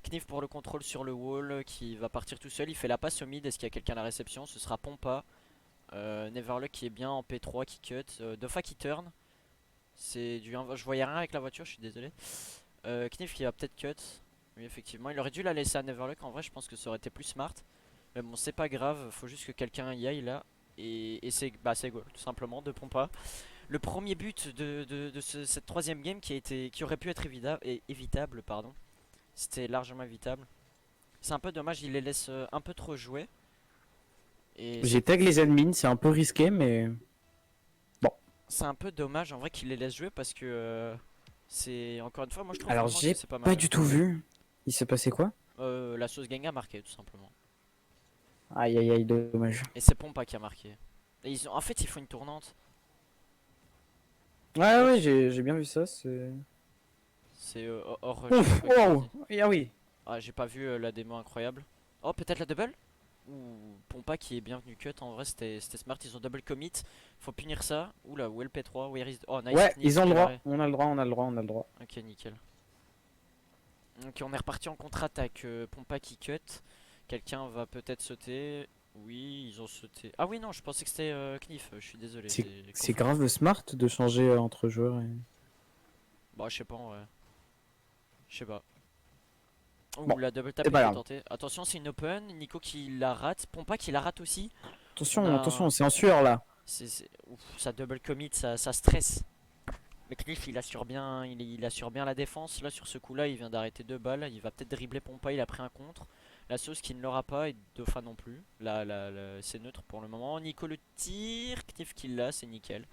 Knif pour le contrôle sur le wall qui va partir tout seul, il fait la passe au mid, est-ce qu'il y a quelqu'un à la réception? Ce sera Pompa. Neverluck qui est bien en P3 qui cut, Dofa qui turn. C'est du je voyais rien avec la voiture, je suis désolé. Knif qui va peut-être cut. Oui effectivement, il aurait dû la laisser à Neverluck, en vrai je pense que ça aurait été plus smart. Mais bon c'est pas grave, faut juste que quelqu'un y aille là. Et c'est goal tout simplement de Pompa. Le premier but de cette troisième game qui aurait pu être évitable, pardon. C'était largement évitable. C'est un peu dommage, il les laisse un peu trop jouer. Et J'ai tag les admins, c'est un peu risqué, mais bon. c'est un peu dommage en vrai qu'il les laisse jouer parce que c'est encore une fois, moi je trouve Alors, franchement que j'ai c'est pas pas mal. du tout vu. Il s'est passé quoi? La sauce gang a marqué tout simplement. Aïe aïe aïe, dommage. Et c'est Pompa qui a marqué. Et en fait, il faut une tournante. Ouais, Hop, ouais, j'ai bien vu ça. C'est. c'est hors, je sais pas Ouf, quoi qu'il a wow, dit. ah oui. Ah, j'ai pas vu la démo incroyable. Oh, peut-être la double? Ou Pompa qui est bienvenu cut. En vrai, c'était smart. Ils ont double commit. Faut punir ça. Oula, où est le P3? Oh, nice Ouais, ils Knif ont le qui droit. l'arrête. On a le droit, on a le droit, on a le droit. Ok, nickel. Ok, on est reparti en contre-attaque. Pompa qui cut. Quelqu'un va peut-être sauter. Oui, ils ont sauté. Ah oui, non, je pensais que c'était Knif. Je suis désolé, j'ai C'est confondu. grave smart de changer entre joueurs. Bah, je sais pas, ouais. Je sais pas. Ouh, Bon, la double c'est tap pas était grave. tentée. Attention, c'est une open. Nico qui la rate. Pompa qui la rate aussi. On Attention, a. attention, c'est en sueur là. Ouf, ça double commit, ça stresse. Mais Cliff il assure bien, il assure bien la défense. Là sur ce coup là il vient d'arrêter deux balles. Il va peut-être dribbler Pompa, il a pris un contre. La sauce qui ne l'aura pas et Dauphin non plus. Là, c'est neutre pour le moment. Nico le tire, Knif qui l'a, c'est nickel.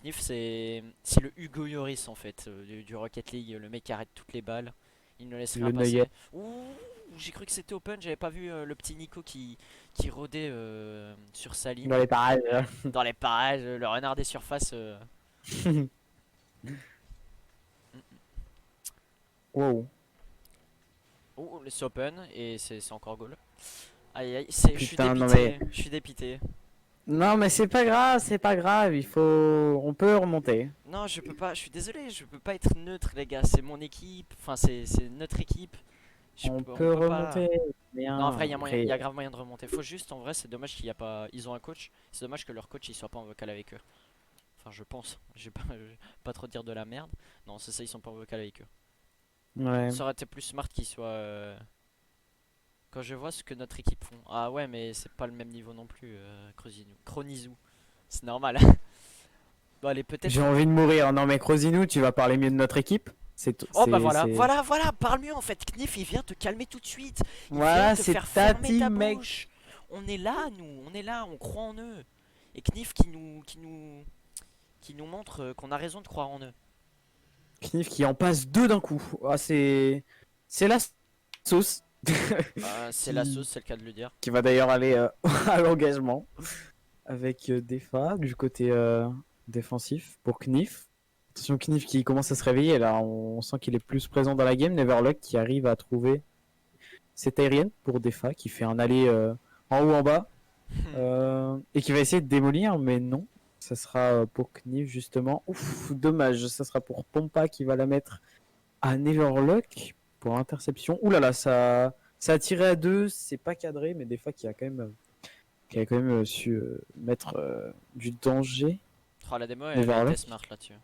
Knif c'est le Hugo Lloris en fait du Rocket League. Le mec qui arrête toutes les balles. Il ne laisse rien Le Neuillet. passer. Ouh, j'ai cru que c'était open, j'avais pas vu le petit Nico qui rôdait sur sa Dans ligne. les parages. Dans les parages, le renard des surfaces. Wow. Oh, c'est open et c'est encore goal. Aïe aïe, je suis Putain, non mais. dépité, je suis dépité. Non mais c'est pas grave, c'est pas grave. Il faut. On peut remonter. Non, je peux pas, je suis désolé, je peux pas être neutre, les gars. C'est mon équipe, enfin, c'est notre équipe. On On peut peut pas. remonter. Non, en Bien. vrai, il Après. y a grave moyen de remonter. Faut juste, en vrai, c'est dommage qu'il y a pas. Ils ont un coach, c'est dommage que leur coach il soit pas en vocal avec eux. Enfin, je pense, je vais pas trop dire de la merde. Non, c'est ça, ils sont pas en vocal avec eux. Ouais. Ça aurait été plus smart qu'ils soient. Quand je vois ce que notre équipe font. Ah ouais, mais c'est pas le même niveau non plus, Chronizou. C'est normal. Bon, allez, J'ai peut-être. envie de mourir. Non mais Crozino, tu vas parler mieux de notre équipe. Oh bah voilà, voilà, parle mieux en fait. Knif, il vient te calmer tout de suite. Il vient Voilà, te c'est faire ta fermer ta team, mec. bouche. On est là, nous, on est là, on croit en eux. Et Knif qui nous montre qu'on a raison de croire en eux. Knif qui en passe deux d'un coup. Ah, c'est la sauce. C'est la qui, sauce, c'est le cas de le dire. qui va d'ailleurs aller à l'engagement avec Defa du côté défensif pour Knif. Attention, Knif qui commence à se réveiller là, on sent qu'il est plus présent dans la game. Neverluck qui arrive à trouver cette aérienne pour Defa qui fait un aller en haut en bas et qui va essayer de démolir, mais non. Ça sera pour Kniv justement. Ouf, dommage. Ça sera pour Pompa qui va la mettre à Neverlock pour interception. Ouh là là, ça a tiré à deux. C'est pas cadré, mais Defa qui a quand même su mettre du danger. Oh, la démo, elle a été Neverlock. smart là-dessus.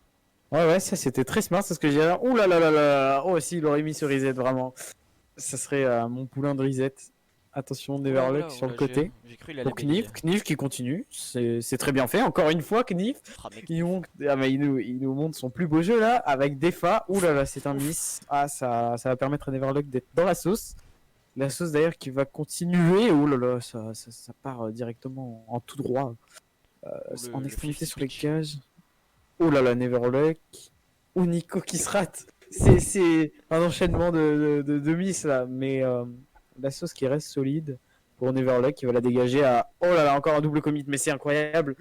Ouais, ouais, ça c'était très smart. C'est ce que j'ai dit. Ouh là là là là. Oh, si, il aurait mis ce reset, vraiment. Ça serait mon poulain de reset. Attention, Oula, Neverlock oula, sur le oula, côté. j'ai cru il allait Pour bégayer. Kniv qui continue. C'est très bien fait. Encore une fois, Kniv. Ah, mec. Il nous montre son plus beau jeu là avec Defa. Ouh là là, c'est un miss. Ah, ça va permettre à Neverlock d'être dans la sauce. La sauce d'ailleurs qui va continuer. Ouh là là, ça part directement en tout droit. Ou En le extrémité 50 sur les pitch. cages. Oh là là, Neverluck. Ou Nico qui se rate. C'est un enchaînement de miss là. Mais la sauce qui reste solide pour Neverluck qui va la dégager à. Oh là là, encore un double commit. Mais c'est incroyable.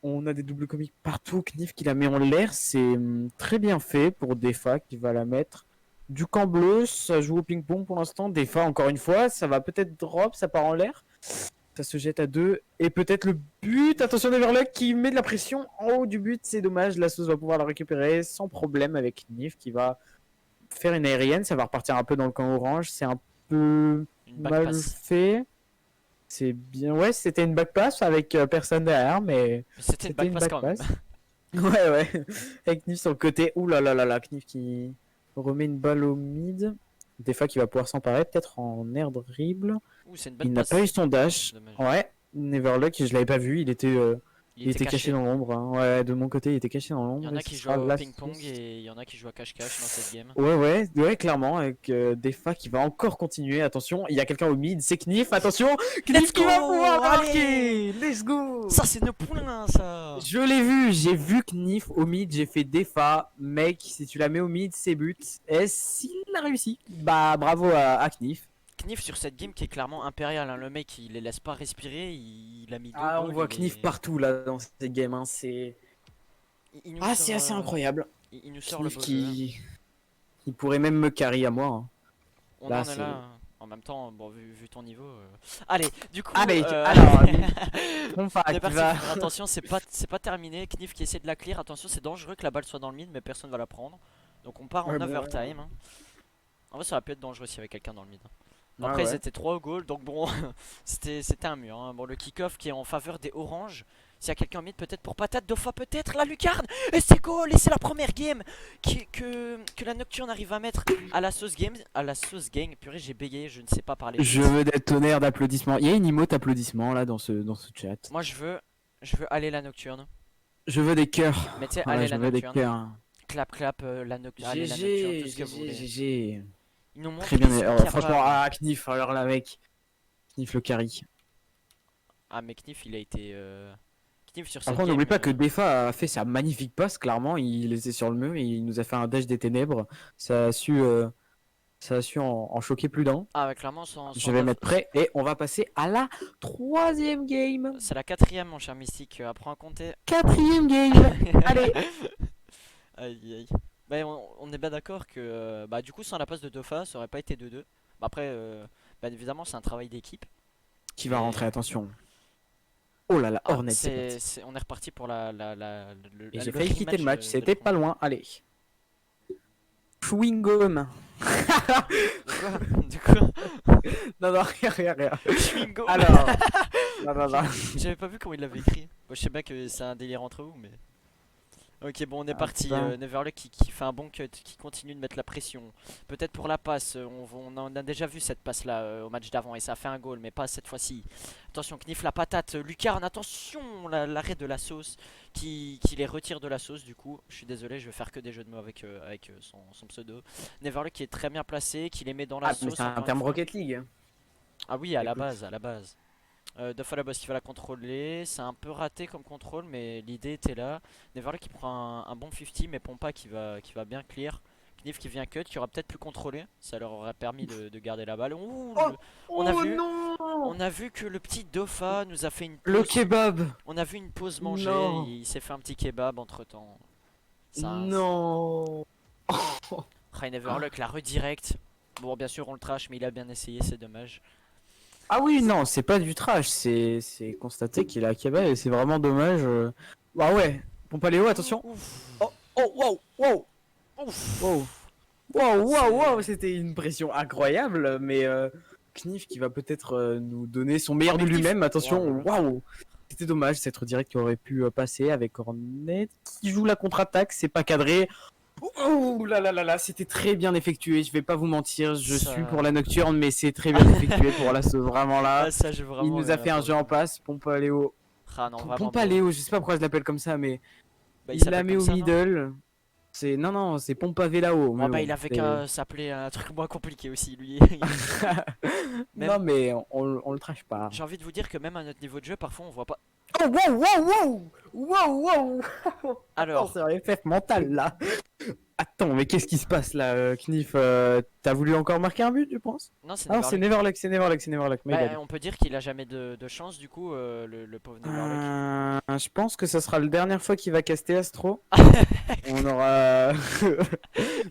On a des doubles commits partout. Knif qui la met en l'air. C'est très bien fait pour Defa qui va la mettre. Du camp bleu, ça joue au ping-pong pour l'instant. Defa, encore une fois, ça va peut-être drop, ça part en l'air. Ça se jette à deux. Et peut-être le but. Attention, Neverluck qui met de la pression en haut du but. C'est dommage. La sauce va pouvoir la récupérer sans problème avec Nif qui va faire une aérienne. Ça va repartir un peu dans le camp orange. C'est un peu Une mal backpass. fait. C'est bien. Ouais, c'était une backpass avec personne derrière, mais Mais c'était une c'était une backpass quand même. backpass. Ouais, ouais. Avec Knif sur le côté. Ouh là là là là. Knif qui remet une balle au mid. Des fois, qui va pouvoir s'emparer peut-être en air dribble. Ouh, c'est une bonne Il n'a passe. pas eu son dash. Dommage. Ouais, Neverluck, je l'avais pas vu. Il était caché dans l'ombre. Hein. Ouais, de mon côté, il était caché dans Il y l'ombre. en Et a ce qui jouent sera au la ping-pong sauce. et il y en a qui jouent à cache-cache dans cette game. Ouais, ouais, ouais, clairement. Avec Defa qui va encore continuer. Attention, il y a quelqu'un au mid. C'est Knif. Attention, Knif Let's qui va go. pouvoir Allez. marquer. Let's go. Ça, c'est nos poulains, ça. Je l'ai vu, j'ai vu Knif au mid, j'ai fait Defa, mec, si tu la mets au mid, c'est but. Et s'il a réussi, bah bravo à Knif. Knif sur cette game qui est clairement impérial. Hein. Le mec, il les laisse pas respirer. Il a mis deux Ah, on goals. voit il Knif est- partout là dans cette game, hein. C'est. il nous Ah, sort, c'est assez incroyable. il nous sort le Knif beau jeu. qui pourrait même me carry à moi. Hein. On Là, en est c'est. là. En même temps, bon, vu ton niveau. Allez, du coup. Allez, alors, Pompa on est qui parti. va. Attention, c'est pas terminé. Knif qui essaie de la clear. Attention, c'est dangereux que la balle soit dans le mid, mais personne va la prendre. Donc on part en Ouais, bon, overtime. Hein. En vrai, ça aurait pu être dangereux s'il y avait quelqu'un dans le mid. Bon, ouais, après, ils ouais. étaient 3 au goal, donc bon, c'était un mur. Hein. Bon, le kick-off qui est en faveur des oranges. S'il y a quelqu'un en mid, peut-être pour patate, Dofa peut-être, la lucarne. Et c'est goal, et c'est la première game que la Nocturne arrive à mettre à la sauce game. À la sauce gang, purée, j'ai bégayé, je ne sais pas parler. Je veux des tonnerres d'applaudissements. Il y a une emote applaudissement là dans ce chat. Moi, je veux aller la Nocturne. Je veux des cœurs. Mais tu sais, Voilà, aller je la veux des Nocturne. cœurs. Clap, clap, allez la Nocturne, tout GG, ce que vous voulez. GG, GG. Ils nous montrent Très bien, qu'ils sont franchement, capables. ah, Knif, alors là, mec. Knif le carry. Ah, mais Knif, il a été. Knif sur cette Après, on game. n'oublie pas que Defa a fait sa magnifique passe, clairement. Il était sur le mur, il nous a fait un dash des ténèbres. Ça a su en choquer plus d'un. Ah, ouais, clairement, son Je vais mettre prêt et on va passer à la troisième game. C'est la quatrième, mon cher Mystique. Apprends à compter. Quatrième game. Allez. Aïe aïe. Bah, on est bien d'accord que bah, du coup, sans la passe de Dofa, ça aurait pas été 2-2. Bah, après, bah, évidemment, c'est un travail d'équipe. Qui va Mais- rentrer, attention. Oh là là, Ah, Hornet, c'est parti. on est reparti pour Et j'ai le failli quitter le rematch, match, de c'était la pas loin. Allez. Chewing gum. Du coup, Non, non, rien. Schwingo. Alors. Non, non, non. J'avais pas vu comment il l'avait écrit. Bon, je sais bien que c'est un délire entre vous, mais. Ok, bon, on est Ah, parti. putain. Neverluck qui fait un bon cut, qui continue de mettre la pression. Peut-être pour la passe. On en a déjà vu cette passe-là au match d'avant et ça a fait un goal, mais pas cette fois-ci. Attention, Knif la patate. Lucarne, attention, l'arrêt de la sauce qui les retire de la sauce. Du coup, je suis désolé, je vais faire que des jeux de mots avec son pseudo. Neverluck qui est très bien placé, qui les met dans la Ah, mais sauce. c'est un encore une terme fois. Rocket League. Ah oui, à la Écoute. base, à la base. Duff à la boss qui va la contrôler, c'est un peu raté comme contrôle mais l'idée était là. Neverluck qui prend un bon 50 mais Pompa qui va bien clear. Knif qui vient cut, qui aura peut-être plus contrôlé, ça leur aurait permis de garder la balle. Ouh, Oh, on a oh vu, non. on a vu que le petit Dofa nous a fait une Le pause. kebab. On a vu une pause manger, Non. il s'est fait un petit kebab entre temps. Ça, Non. Neverluck la redirect. Bon, bien sûr, on le trash, mais il a bien essayé, c'est dommage. Ah oui, non, c'est pas du trash, c'est constater qu'il est à Québec et c'est vraiment dommage. Ah ouais, Pompaléo, attention. Ouf, Oh, oh, wow, wow, wow, ouf. wow, wow, wow, C'est. c'était une pression incroyable, mais Knif qui va peut-être nous donner son Oh, meilleur de mais Knif. lui-même, Oh là attention, là. waouh. C'était dommage, cette redirect qui aurait pu passer avec Hornet qui joue la contre-attaque, c'est pas cadré. Oh là là là là, c'était très bien effectué, je vais pas vous mentir, je suis pour Ça. la nocturne, mais c'est très bien effectué pour la sauce, vraiment Ah, là. ça, j'ai Il vraiment nous a rien fait un pour le jeu en coup. passe, Pompaléo. Ah non, vraiment bravo. Pompaléo, je sais pas pourquoi je l'appelle comme ça, mais Bah, il il la s'appelle met comme au ça, non? middle. C'est non non, c'est Pompavelao, Ouais, mais bah, il bon, avait c'est qu'à s'appeler un truc moins compliqué aussi, lui. non Même. mais on le trash pas. J'ai envie de vous dire que même à notre niveau de jeu, parfois, on voit pas. Oh wow wow wow wow wow. Attends, c'est Alors. un FF mental là. Attends, mais qu'est-ce qui se passe là, Knif t'as voulu encore marquer un but, je pense? Non, c'est Ah non, c'est Neverluck. Neverluck, c'est Neverluck, c'est Neverluck, my bad. Bah, on peut dire qu'il a jamais de chance, du coup, le pauvre Neverluck. Je pense que ça sera la dernière fois qu'il va caster Astro. On aura Le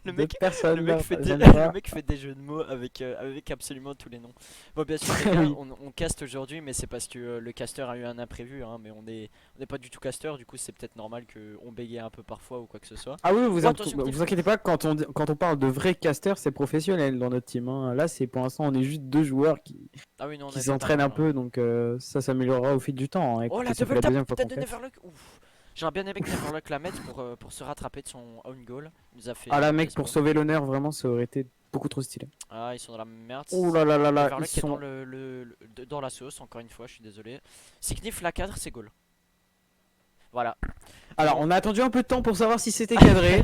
d'autres mec, le personnes mec là, fait des, j'aime le pas. mec fait des jeux de mots avec absolument tous les noms. Bon, bien sûr, les gars, Oui. on caste aujourd'hui, mais c'est parce que le caster a eu un imprévu, hein, mais on n'est pas du tout caster, du coup, c'est peut-être normal qu'on bégaye un peu parfois ou quoi que ce soit. Ah oui, Oh, attention, Knif. vous inquiétez pas, quand on parle de vrais casters, c'est professionnel dans notre team, hein. Là, c'est pour l'instant, on est juste deux joueurs Ah oui, non, on qui n'est pas s'entraînent un là. peu, donc ça s'améliorera au fil du temps, hein. Oh, Écoutez, la ça fait double la tap, deuxième fois tête qu'on de fait. Neverluck. Ouf. J'aurais bien aimé que Neverluck la mette pour se rattraper de son own goal. Il nous a fait Ah là, mec, plaisir. pour sauver l'honneur, vraiment, ça aurait été beaucoup trop stylé. Ah, ils sont dans la merde. Oh là là là là, ils Neverluck est dans sont. dans la sauce, encore une fois, je suis désolé. Si Knif la cadre, c'est goal. Voilà. Alors, Bon, on a attendu un peu de temps pour savoir si c'était cadré,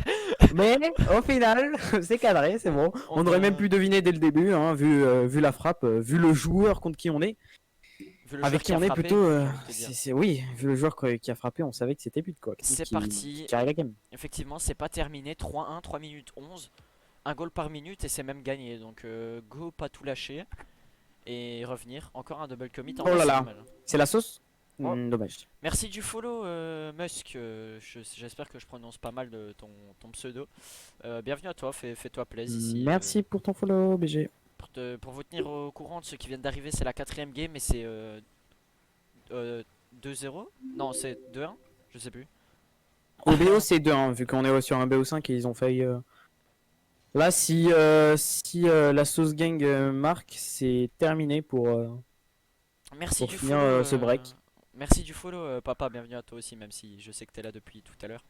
mais au final, c'est cadré, c'est bon. On on aurait même a pu deviner dès le début, hein, vu la frappe, vu le joueur contre qui on est. vu le joueur Avec qui qui a on est frappé, plutôt. j'ai envie de te dire. Oui, vu le joueur qui a frappé, on savait que c'était but quoi. C'est Qui parti. carry la game. Effectivement, c'est pas terminé. 3-1, 3 minutes 11. Un goal par minute et c'est même gagné. Donc, go, pas tout lâcher. Et revenir. Encore un double commit. En Oh vrai, là c'est là, dommage. c'est la sauce. Oh, Dommage. merci du follow, Musk. J'espère que je prononce pas mal de ton pseudo. Bienvenue à toi, fais-toi plaisir ici. Merci pour ton follow, BG. Pour vous tenir au courant de ceux qui viennent d'arriver, c'est la quatrième game et c'est 2-0. Non, c'est 2-1. Je sais plus. Au BO, c'est 2-1, vu qu'on est sur un BO5 et ils ont failli. Là, si la sauce gang marque, c'est terminé Merci pour du finir follow. ce break. Merci du follow, papa. Bienvenue à toi aussi, même si je sais que t'es là depuis tout à l'heure.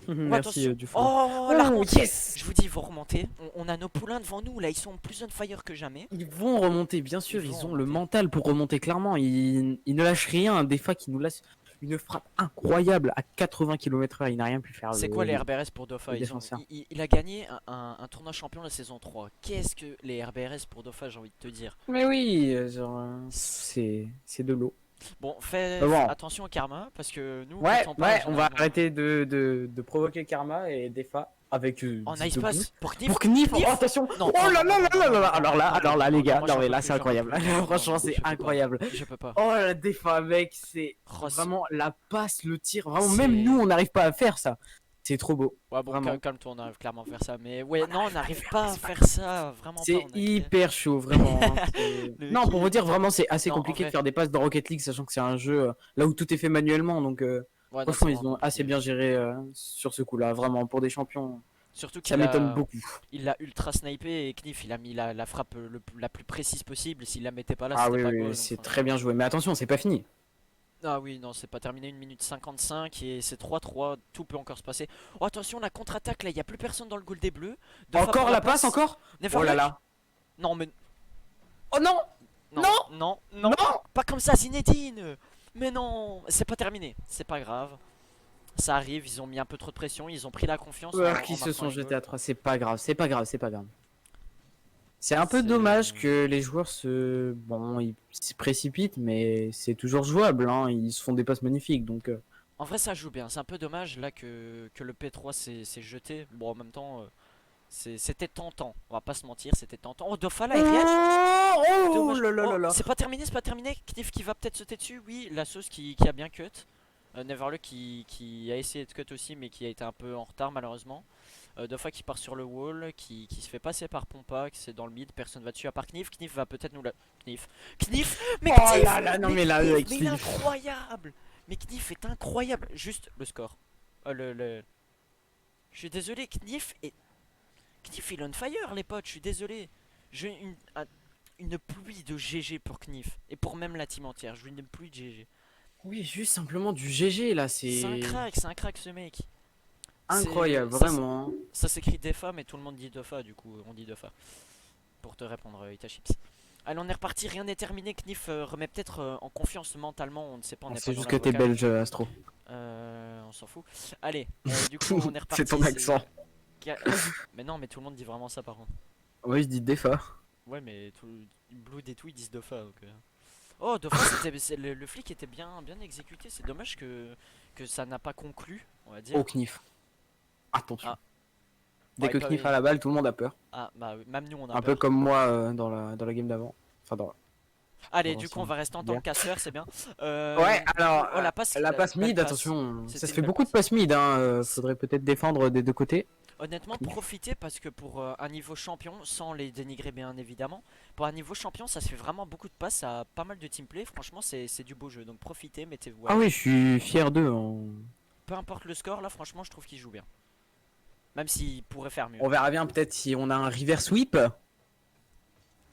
Oh, Merci attention. du follow. Oh, la remontée. Yes! Je vous dis, ils vont remonter. On a nos poulains devant nous. Là, ils sont plus on fire que jamais. Ils vont remonter, bien sûr, Ils ils, vont ont le remonter. mental pour remonter clairement. Ils ne lâchent rien. Des fois, qui nous lâchent une frappe incroyable à 80 km/h. Il n'a rien pu faire. C'est quoi les RBRS pour Dofa? le défenseur. Il a gagné un tournoi champion la saison 3. Qu'est-ce que les RBRS pour Dofa, j'ai envie de te dire? Mais oui, c'est de l'eau. Bon, fais Mais bon. attention au karma parce que nous, Ouais, quand on parle, on va généralement- arrêter de provoquer le karma et Defa avec En dix ice de pass boost. pour Knif. Pour Knif, Knif oh, attention. Non, Oh non, là non, là là non, là non, là. non, Alors là, les gars, moi, non j'en mais peux là plus, c'est j'en peux incroyable. plus. Non, Franchement, non, c'est je peux pas. incroyable. Je peux pas. Oh la Defa, mec, c'est Oh, vraiment la passe, le tir. Vraiment, c'est- même nous, on n'arrive pas à faire ça. C'est trop beau. Ouais, bon, Vraiment. calme-toi, on arrive clairement à faire ça. Mais ouais, non, on n'arrive pas à faire ça. Vraiment pas. C'est on a- hyper chaud, vraiment, hein. Le Non, mec, pour vous dire, vraiment, c'est assez Non, en compliqué de vrai. faire des passes dans Rocket League, sachant que c'est un jeu là où tout est fait manuellement. Donc, Ouais, non, franchement, c'est ils vraiment ont compliqué. assez bien géré sur ce coup-là. Vraiment, pour des champions, Surtout ça qu'il m'étonne a, beaucoup. il l'a ultra snipé et Knif, il a mis la frappe la plus précise possible. S'il la mettait pas là, Ah c'était oui, pas oui, goal. oui, Donc, c'est enfin. très bien joué. Mais attention, c'est pas fini. Ah oui, non, c'est pas terminé. 1 minute 55 et c'est 3-3. Tout peut encore se passer. Oh, attention, la contre-attaque là, il y a plus personne dans le goal des bleus. Deux fois Encore pour la passe, encore. Oh Neverluck. là là. Non, mais. Oh non. Non, Non. non, non, Non. pas comme ça, Zinedine. Mais non, c'est pas terminé. C'est pas grave. Ça arrive, ils ont mis un peu trop de pression, ils ont pris la confiance. Joueurs en qui se marquant sont les jetés goals. à 3, c'est pas grave, c'est pas grave, c'est pas grave. C'est un peu C'est- dommage que les joueurs ils se précipitent, mais c'est toujours jouable, hein. Ils se font des passes magnifiques, donc. En vrai, ça joue bien. C'est un peu dommage là que le P3 s'est jeté. Bon, en même temps, c'était tentant. On va pas se mentir, c'était tentant. Oh, Dofa là, il réagit. Oh Dommage. là là là Oh, là. c'est pas terminé, c'est pas terminé. Knif qui va peut-être sauter dessus. Oui, la sauce qui a bien cut. Neverluck qui a essayé de cut aussi, mais qui a été un peu en retard malheureusement. Dofa qui part sur le wall, qui se fait passer par Pompa, qui c'est dans le mid, personne va dessus à part Knif. Knif va peut-être nous la. Knif. Knif. Mais Oh Knif. là là, non Mais mais là, Knif. avec Mais il est incroyable. Mais Knif est incroyable. Juste le score. Je suis désolé, Knif il est on fire les potes, je suis désolé. J'ai une pluie de GG pour Knif. Et pour même la team entière, je veux une pluie de GG. Oui, juste simplement du GG là, c'est C'est un crack ce mec. incroyable, Ça, vraiment. ça s'écrit Defa, mais tout le monde dit Defa, du coup on dit Defa. Pour te répondre, Itachips. Allez, on est reparti, rien n'est terminé. Knif remet peut-être en confiance mentalement, on ne sait pas, on n'est pas C'est dans juste que t'es l'avocat. belge, Astro. On s'en fout. Allez, du coup on est reparti. C'est ton accent. Mais non, mais tout le monde dit vraiment ça par contre. Oui, je dis Defa. Ouais, mais Blood et tout ils disent Defa. Donc, Oh, Defa, le flic était bien exécuté. C'est dommage que ça n'a pas conclu, on va dire. Au Knif. Attention. Ah, Dès ouais, que Knif a la balle, tout le monde a peur. Ah, bah oui, même nous on a Un peu peur. comme moi dans la game d'avant. Enfin, Allez, dans du coup on l'ancienne va rester en tant guerre. que casseur, c'est bien. Ouais, alors, Oh, la passe belle mid, passe. attention, ça C'était se une fait belle beaucoup de passe. passes mid, hein. Faudrait peut-être défendre des deux côtés. Honnêtement, profitez parce que pour un niveau champion, sans les dénigrer bien évidemment, pour un niveau champion, ça se fait vraiment beaucoup de passes à pas mal de teamplay. Franchement, c'est du beau jeu. Donc profitez, mettez-vous à Ah oui, l'aise. je suis fier d'eux. Peu importe le score, là, franchement, je trouve qu'ils jouent bien. Même s'ils pourraient faire mieux. On verra bien peut-être si on a un reverse sweep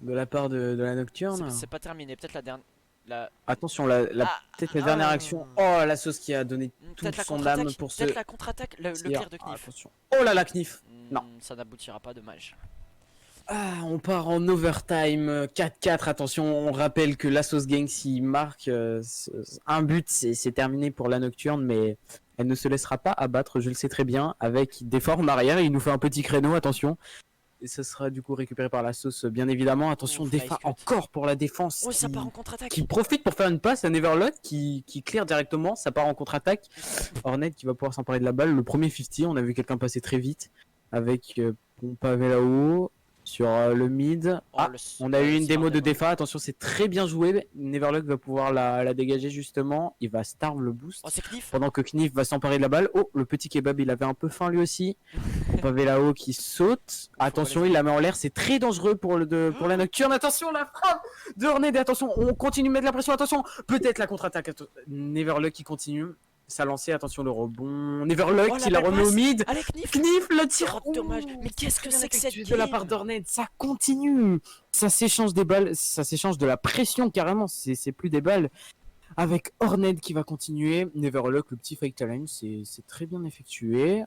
de la part de la C'est Nocturne. pas terminé. Peut-être la dernière. La... Attention, Ah, peut-être la dernière action. Oh, la sauce qui a donné toute peut-être la son âme contre-attaque. pour ce Peut-être la contre-attaque. Le tir. clear de Ah, Knif. attention. Oh là la Knif. Non. Ça n'aboutira pas, dommage. Ah, on part en overtime 4-4. Attention, on rappelle que la sauce gang, s'il marque un but, c'est terminé pour la Nocturne, mais elle ne se laissera pas abattre, je le sais très bien, avec des forts en arrière. Il nous fait un petit créneau, attention. Et ce sera du coup récupéré par la sauce, bien évidemment. Attention, Ouf, Defa nice cut. encore pour la défense Oh, ça part en contre-attaque. qui profite pour faire une passe à Neverlock qui clear directement. Ça part en contre-attaque. Hornet qui va pouvoir s'emparer de la balle. Le premier 50, on a vu quelqu'un passer très vite avec Pompavé là-haut sur le mid. Oh, Ah, on a eu une démo de démo. Defa. Attention, c'est très bien joué. Neverlock va pouvoir la dégager justement. Il va starve le boost. Oh, c'est Knif. Pendant que Knif va s'emparer de la balle. Oh, le petit kebab, il avait un peu faim lui aussi. Pavé là-haut qui saute. Attention, il la met en l'air. C'est très dangereux pour la Nocturne. Attention, la frappe de Hornet. Attention, on continue de mettre la pression. Attention, peut-être la contre-attaque. Neverluck qui continue. Ça lancé. Attention, le rebond. Neverluck Oh, qui la remet passe. au mid. Allez, Knif. Knif le tir. Oh, dommage. Mais qu'est-ce que c'est que cette de la game part d'Hornet? Ça continue. Ça s'échange des balles. Ça s'échange de la pression carrément. C'est plus des balles. Avec Hornet qui va continuer. Neverluck, le petit fake challenge, c'est très bien effectué.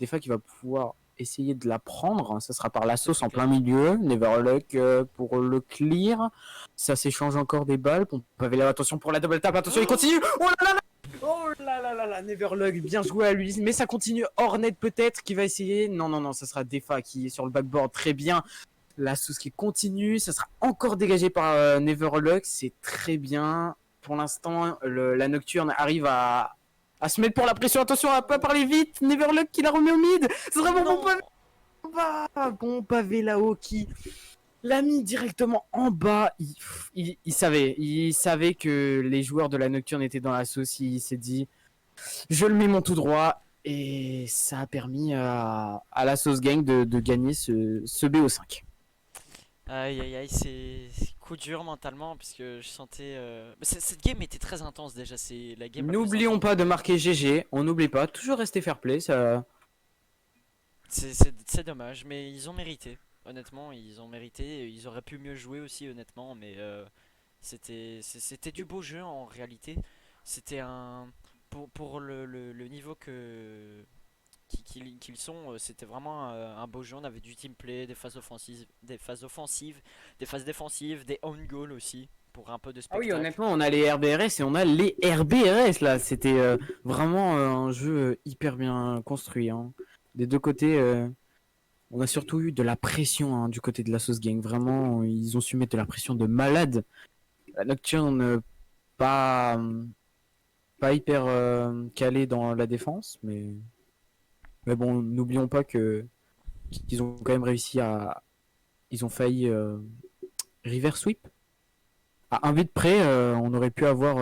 Defa qui va pouvoir essayer de la prendre. Ça sera par la sauce en plein milieu. Neverluck pour le clear. Ça s'échange encore des balles. Pompavé là, attention pour la double tap. Attention, il continue. Oh là là. Oh là là là là, Neverluck, bien joué à lui. Mais ça continue. Hornet peut-être qui va essayer. Non, non, non, ça sera Defa qui est sur le backboard. Très bien. La sauce qui continue, ça sera encore dégagé par Neverluck, c'est très bien. Pour l'instant, la Nocturne arrive à se mettre pour la pression. Attention à pas parler vite. Neverluck qui la remet au mid. C'est vraiment bon pavé là-haut qui l'a mis directement en bas. Il savait que les joueurs de la Nocturne étaient dans la sauce. Il s'est dit, je le mets mon tout droit. Et ça a permis à la sauce gang de gagner ce BO5. Aïe aïe aïe, c'est coup dur mentalement puisque je sentais. Cette game était très intense déjà, c'est la game la plus N'oublions intense. pas de marquer GG, on n'oublie pas, toujours rester fair play, ça. C'est dommage, mais ils ont mérité. Honnêtement, ils ont mérité. Ils auraient pu mieux jouer aussi, honnêtement, mais c'était du beau jeu en réalité. C'était un. Pour le niveau qu'ils sont, c'était vraiment un beau jeu. On avait du team play, des phases offensives, des phases défensives, des own goals aussi, pour un peu de Ah oui, spectacle. honnêtement, on a les RBRS et on a les RBRS là. C'était vraiment un jeu hyper bien construit, hein. Des deux côtés, on a surtout eu de la pression, hein, du côté de la sauce gang. Vraiment, ils ont su mettre de la pression de malade. La Nocturne, pas, pas hyper calé dans la défense, mais bon, n'oublions pas qu'ils ont quand même réussi à. Ils ont failli reverse sweep. À un but près, on aurait pu avoir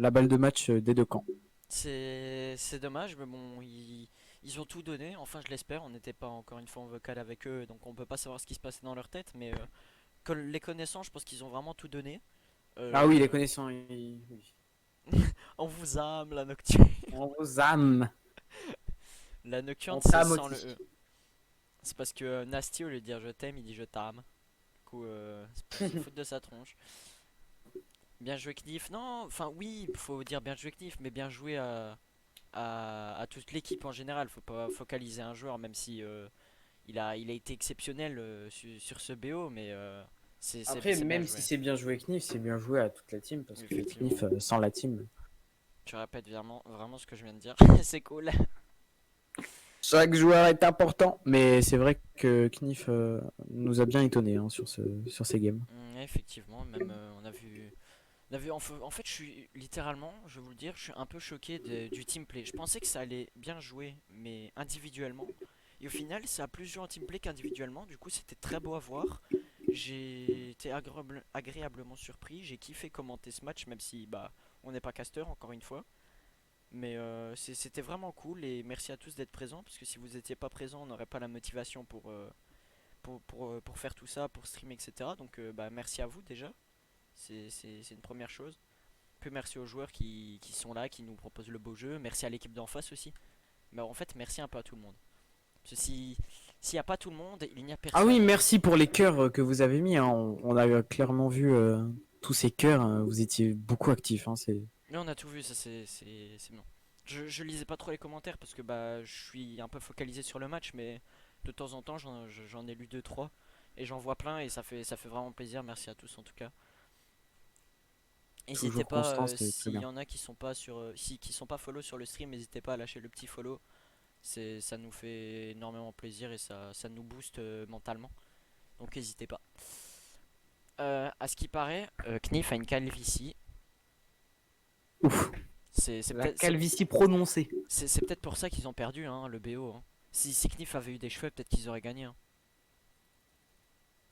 la balle de match des deux camps. C'est dommage, mais bon, ils ont tout donné, enfin je l'espère, on n'était pas encore une fois en vocal avec eux, donc on peut pas savoir ce qui se passait dans leur tête, mais les connaissant, je pense qu'ils ont vraiment tout donné. Ah oui, les Euh, connaissants, oui. on vous âme, la nocturne. On vous âme. La nocturne, On c'est t'âme sans le aussi. E. C'est parce que Nasty, au lieu de dire je t'aime, il dit je t'âme. Du coup, c'est pour se foutre de sa tronche. Bien joué Knif. Non, enfin oui, faut dire bien joué Knif, mais bien joué à toute l'équipe en général. Faut pas focaliser un joueur, même si il a été exceptionnel sur ce BO, mais Après, c'est bien même si joué. c'est bien joué Knif, c'est bien joué à toute la team parce que Effectivement. Knif, sans la team. Tu répètes vraiment ce que je viens de dire. C'est cool. Chaque joueur est important, mais c'est vrai que Knif nous a bien étonné sur ces games. Effectivement, même en fait, je suis littéralement, je vais vous le dire, je suis un peu choqué du team play. Je pensais que ça allait bien jouer, mais individuellement. Et au final, ça a plus joué en team play qu'individuellement. Du coup, c'était très beau à voir. J'ai été agréablement surpris. J'ai kiffé commenter ce match, même si bah on n'est pas caster encore une fois. Mais c'était vraiment cool et merci à tous d'être présents parce que si vous n'étiez pas présents, on n'aurait pas la motivation pour faire tout ça, pour streamer, etc. Donc bah merci à vous déjà. C'est une première chose. Puis merci aux joueurs qui sont là, qui nous proposent le beau jeu. Merci à l'équipe d'en face aussi. Mais en fait, merci un peu à tout le monde. Parce que s'il n'y a pas tout le monde, il n'y a Ah oui, personne. merci pour les cœurs que vous avez mis, hein. On a clairement vu tous ces cœurs. Vous étiez beaucoup actifs, hein. Mais on a tout vu, ça c'est bon. Je lisais pas trop les commentaires parce que bah je suis un peu focalisé sur le match, mais de temps en temps j'en ai lu deux trois et j'en vois plein et ça fait vraiment plaisir. Merci à tous en tout cas. N'hésitez Toujours pas constant, c'est très s'il y bien. en a qui sont pas qui sont pas follow sur le stream, n'hésitez pas à lâcher le petit follow. Ça nous fait énormément plaisir et ça nous booste mentalement. Donc n'hésitez pas. À ce qui paraît, Knif a une calvitie. Ouf, C'est la peut-être calvitie prononcée. c'est peut-être pour ça qu'ils ont perdu hein, le BO. Hein. Si Knif avait eu des cheveux, peut-être qu'ils auraient gagné. Hein.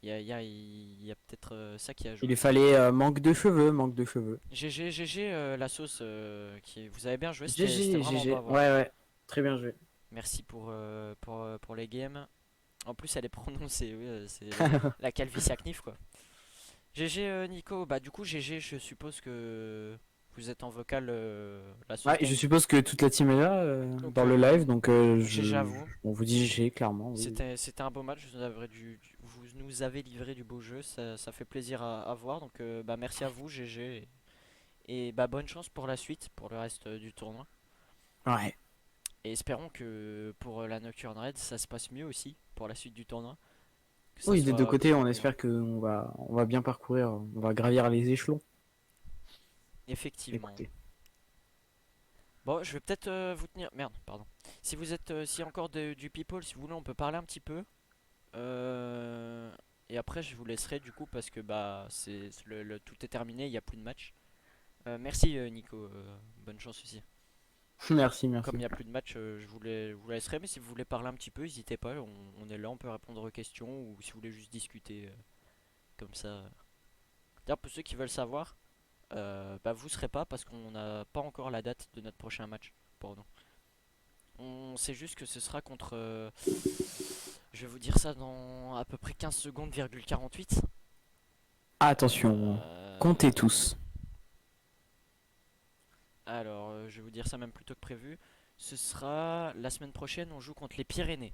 Il y a peut-être ça qui a Il lui joué. fallait manque de cheveux, manque de cheveux. GG la sauce vous avez bien joué, c'était GG, vraiment beau à GG. voir. Ouais, ouais. Très bien joué. Merci pour les games. En plus elle est prononcée, oui, c'est la calvitie à Knif quoi. GG Nico, bah du coup GG je suppose que vous êtes en vocal la sauce Ouais, je gang. suppose que toute la team est là Donc dans le live, donc GG à vous. on vous dit GG clairement, oui. C'était un beau match, vous nous avez livré du beau jeu, ça fait plaisir à voir. Donc bah merci à vous GG et bah bonne chance pour la suite, pour le reste du tournoi. Ouais. Et espérons que pour la Nocturne Red ça se passe mieux aussi pour la suite du tournoi, que ça Oui, des deux soit côtés, plus on accueillant. espère on va bien parcourir, on va gravir les échelons. Effectivement. Écoutez. Bon, je vais peut-être vous tenir. Merde, pardon. Si vous êtes, s'il y a encore du people, si vous voulez, on peut parler un petit peu. Euh, Et après, je vous laisserai du coup parce que bah tout est terminé, il n'y a plus de match. Merci Nico, bonne chance aussi. Merci, Comme il merci. n'y a plus de match, je vous laisserai, mais si vous voulez parler un petit peu, n'hésitez pas, on est là, on peut répondre aux questions ou si vous voulez juste discuter comme ça. D'ailleurs, pour ceux qui veulent savoir, bah vous serez pas parce qu'on n'a pas encore la date de notre prochain match pour nous. On sait juste que ce sera contre. Je vais vous dire ça dans à peu près 15 secondes, virgule 48. Attention, comptez Euh, tous. alors, je vais vous dire ça même plus tôt que prévu. Ce sera la semaine prochaine, on joue contre les Pyrénées.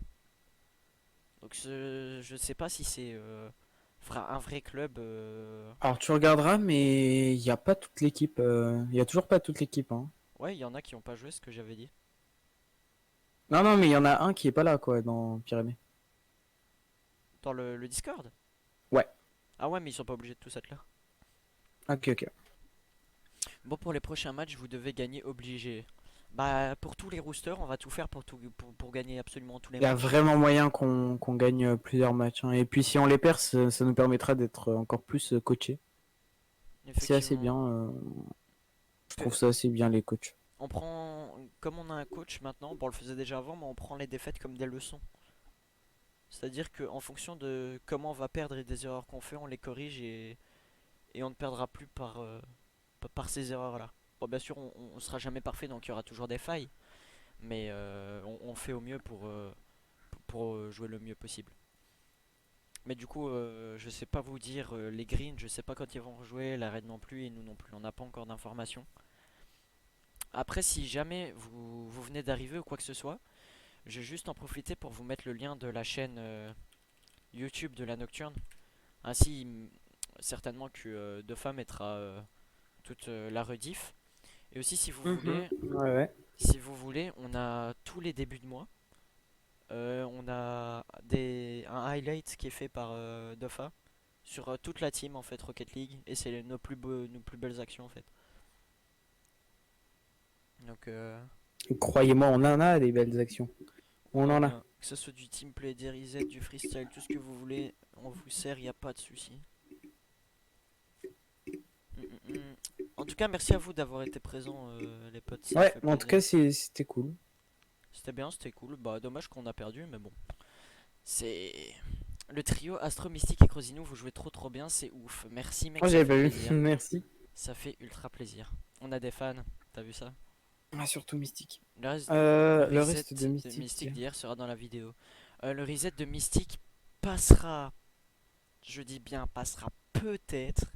Donc, je sais pas si c'est un vrai club. Alors tu regarderas, mais il n'y a pas toute l'équipe, il y a toujours pas toute l'équipe, hein. Ouais, il y en a qui ont pas joué ce que j'avais dit. Non, non, mais il y en a un qui est pas là, quoi, dans Pyrénées. Dans le Discord. Ouais. Ah ouais, mais ils sont pas obligés de tous être là. Ok, ok. Bon, pour les prochains matchs, vous devez gagner obligé. Bah, pour tous les roosters, on va tout faire pour gagner absolument tous les Il y a matchs. vraiment moyen qu'on gagne plusieurs matchs, hein. Et puis si on les perd, ça nous permettra d'être encore plus coachés. C'est assez Effectivement. bien, je trouve ça assez bien les coachs. On prend, comme on a un coach maintenant, bon on le faisait déjà avant, mais on prend les défaites comme des leçons. C'est-à-dire qu'en fonction de comment on va perdre et des erreurs qu'on fait, on les corrige et on ne perdra plus par ces erreurs-là. Bon, bien sûr, on sera jamais parfait, donc il y aura toujours des failles. Mais on fait au mieux pour jouer le mieux possible. Mais du coup, je sais pas vous dire, les greens, je sais pas quand ils vont rejouer, la red non plus, et nous non plus, on n'a pas encore d'informations. Après, si jamais vous venez d'arriver ou quoi que ce soit, je vais juste en profiter pour vous mettre le lien de la chaîne YouTube de la Nocturne. Ainsi, certainement que Dofa mettra toute la rediff. Et aussi, Mhm. Ouais, ouais. si vous voulez, on a tous les débuts de mois. On a un highlight qui est fait par Dofa sur toute la team en fait Rocket League et c'est nos plus belles actions en fait. Donc Croyez-moi, on en a des belles actions. on On en en a. a que ce soit du teamplay, des resets, du freestyle, tout ce que vous voulez, on vous sert, il y a pas de souci. Mm. En tout cas, merci à vous d'avoir été présents les potes, ça Ouais, fait en tout plaisir. cas, c'était cool. C'était bien, c'était cool. Bah dommage qu'on a perdu mais bon. C'est le trio Astro Mystique et Crosino, vous jouez trop bien, c'est ouf. Merci mec, Moi, ça j'avais fait pas vu. plaisir. Merci. Ça fait ultra plaisir. On a des fans, t'as vu ça? Ah, surtout Mystique. Le, le Le reset reste de de Mystique. Mystique d'hier sera dans la vidéo. Le reset de Mystique passera, je dis bien passera peut-être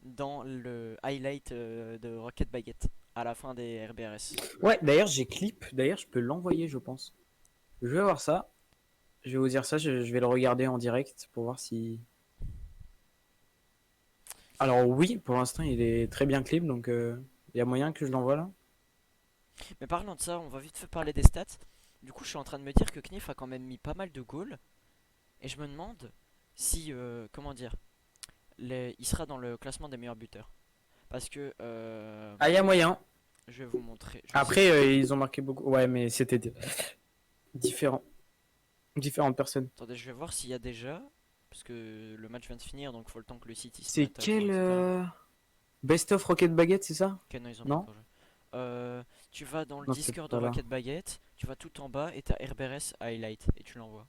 dans le highlight de Rocket Baguette à la fin des RBRS. Ouais, d'ailleurs, j'ai clip. D'ailleurs, je peux l'envoyer, je pense. Je vais voir ça. Je vais vous dire ça. Je vais le regarder en direct pour voir si. Alors, oui, pour l'instant, il est très bien clip. Donc, il y a moyen que je l'envoie là. Mais parlant de ça, on va vite fait parler des stats. Du coup, je suis en train de me dire que Knif a quand même mis pas mal de goals. Et je me demande si, comment dire, il sera dans le classement des meilleurs buteurs. Parce que, Ah, il y a moyen. je vais vous montrer. Je vais essayer de Après, vous. ils ont marqué beaucoup. Ouais, mais c'était différent. Différentes personnes. Attendez, je vais voir s'il y a déjà. Parce que le match vient de finir, donc il faut le temps que le site il se C'est mette à jour, quel etc. Best of Rocket Baguette, c'est ça? Ok, non, ils ont pas Non? encore joué. Tu vas dans le Non, c'est Discord de pas là. Rocket Baguette, tu vas tout en bas et t'as RBRS Highlight et tu l'envoies.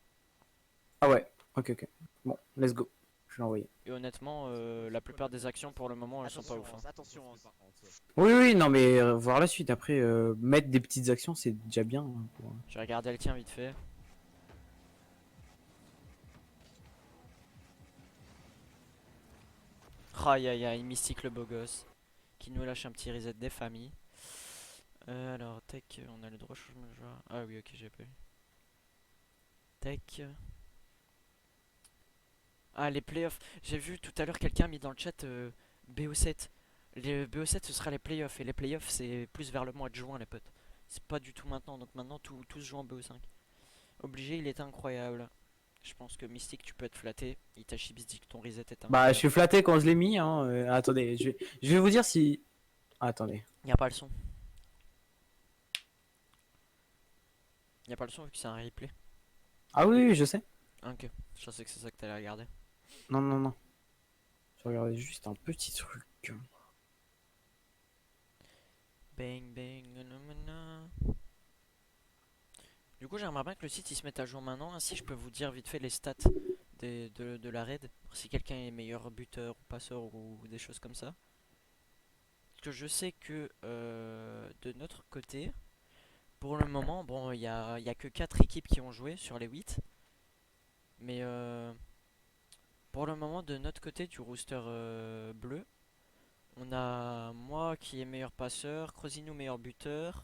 Ah ouais. Ok, ok. Bon, let's go. Je vais l'envoyer. Et honnêtement, la plupart des actions pour le moment elles sont pas ouf, hein. Oui, oui, non, mais voir la suite. Après, mettre des petites actions, c'est déjà bien, hein, Je vais regarder le tien vite fait. Aïe aïe aïe, Mystique le beau gosse qui nous lâche un petit reset des familles. Alors, tech, on a le droit au changement de joueur. Ah oui, ok, j'ai pas eu. Tech. Ah, les playoffs. J'ai vu tout à l'heure quelqu'un a mis dans le chat BO7. Les BO7 ce sera les playoffs. Et les playoffs c'est plus vers le mois de juin, les potes. C'est pas du tout maintenant. Donc maintenant tout se joue en BO5. Obligé, il est incroyable. Je pense que Mystique, tu peux être flatté. Itachi dit que ton reset est Bah, je incroyable. suis flatté quand je l'ai mis. Hein. Attendez, je vais vous dire si. Ah, attendez. Y a pas le son. Y a pas le son vu que c'est un replay. Ah oui, oui, je sais. Ah, ok, je sais que c'est ça que t'allais regarder. Non, non, non. Je regardais juste un petit truc. Bang bang, nanana. Du coup, j'aimerais bien que le site il se mette à jour maintenant. Ainsi, je peux vous dire vite fait les stats de la raid. Si quelqu'un est meilleur buteur ou passeur ou des choses comme ça. Parce que je sais que de notre côté, pour le moment, bon, y a que 4 équipes qui ont joué sur les 8. Mais pour le moment, de notre côté du rooster bleu, on a moi qui est meilleur passeur, Crosino meilleur buteur,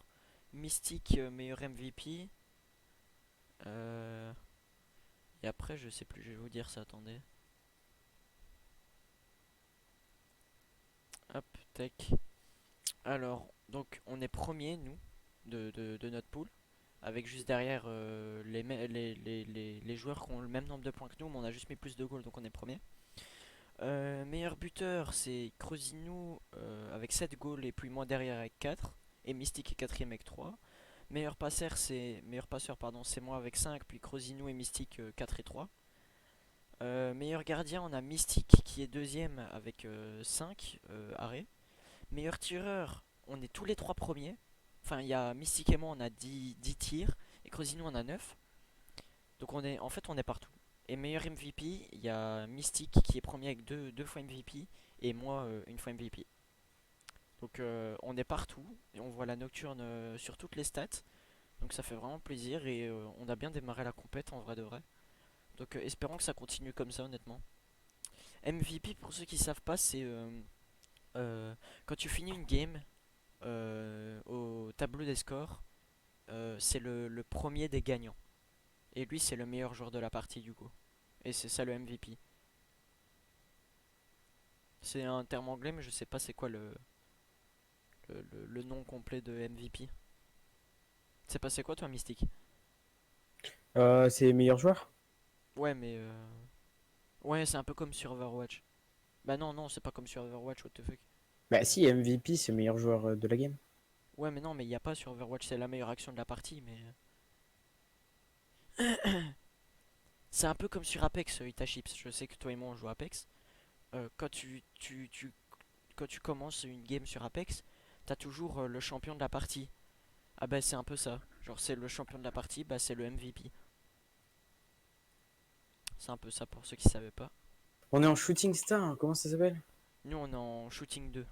Mystique meilleur MVP. Euh, et après, je sais plus, je vais vous dire ça, attendez. Hop, tech. Alors, donc on est premier, nous, de notre pool. Avec juste derrière les joueurs qui ont le même nombre de points que nous, mais on a juste mis plus de goals, donc on est premier. Meilleur buteur, c'est Crosino avec 7 goals et puis moi derrière avec 4. Et Mystique est quatrième avec 3. Meilleur passeur, pardon, c'est moi avec 5, puis Crosino et Mystique 4 et 3. Meilleur gardien, on a Mystique qui est deuxième avec 5 arrêts. Meilleur tireur, on est tous les 3 premiers. Enfin, il y a Mystique et moi, on a 10 tirs. Et Crosino, on a 9. Donc en fait, on est partout. Et meilleur MVP, il y a Mystique qui est premier avec deux fois MVP. Et moi, une fois MVP. Donc on est partout et on voit la nocturne sur toutes les stats. Donc ça fait vraiment plaisir et on a bien démarré la compète en vrai de vrai. Donc espérons que ça continue comme ça honnêtement. MVP pour ceux qui savent pas c'est quand tu finis une game au tableau des scores, c'est le premier des gagnants. Et lui c'est le meilleur joueur de la partie du coup. Et c'est ça le MVP. C'est un terme anglais mais je sais pas c'est quoi le nom complet de MVP. C'est pas c'est quoi toi Mystique? C'est les meilleurs joueurs? Ouais mais ouais c'est un peu comme sur Overwatch. Bah non non c'est pas comme sur Overwatch what the fuck. Bah si, MVP, c'est le meilleur joueur de la game. Ouais mais non mais il y a pas sur Overwatch c'est la meilleure action de la partie mais c'est un peu comme sur Apex Itachips. Je sais que toi et moi on joue à Apex. Quand quand tu commences une game sur Apex, t'as toujours le champion de la partie. Ah bah c'est un peu ça. Genre c'est le champion de la partie, bah c'est le MVP. C'est un peu ça pour ceux qui savaient pas. On est en Shooting Star, hein, comment ça s'appelle? Nous on est en Shooting 2.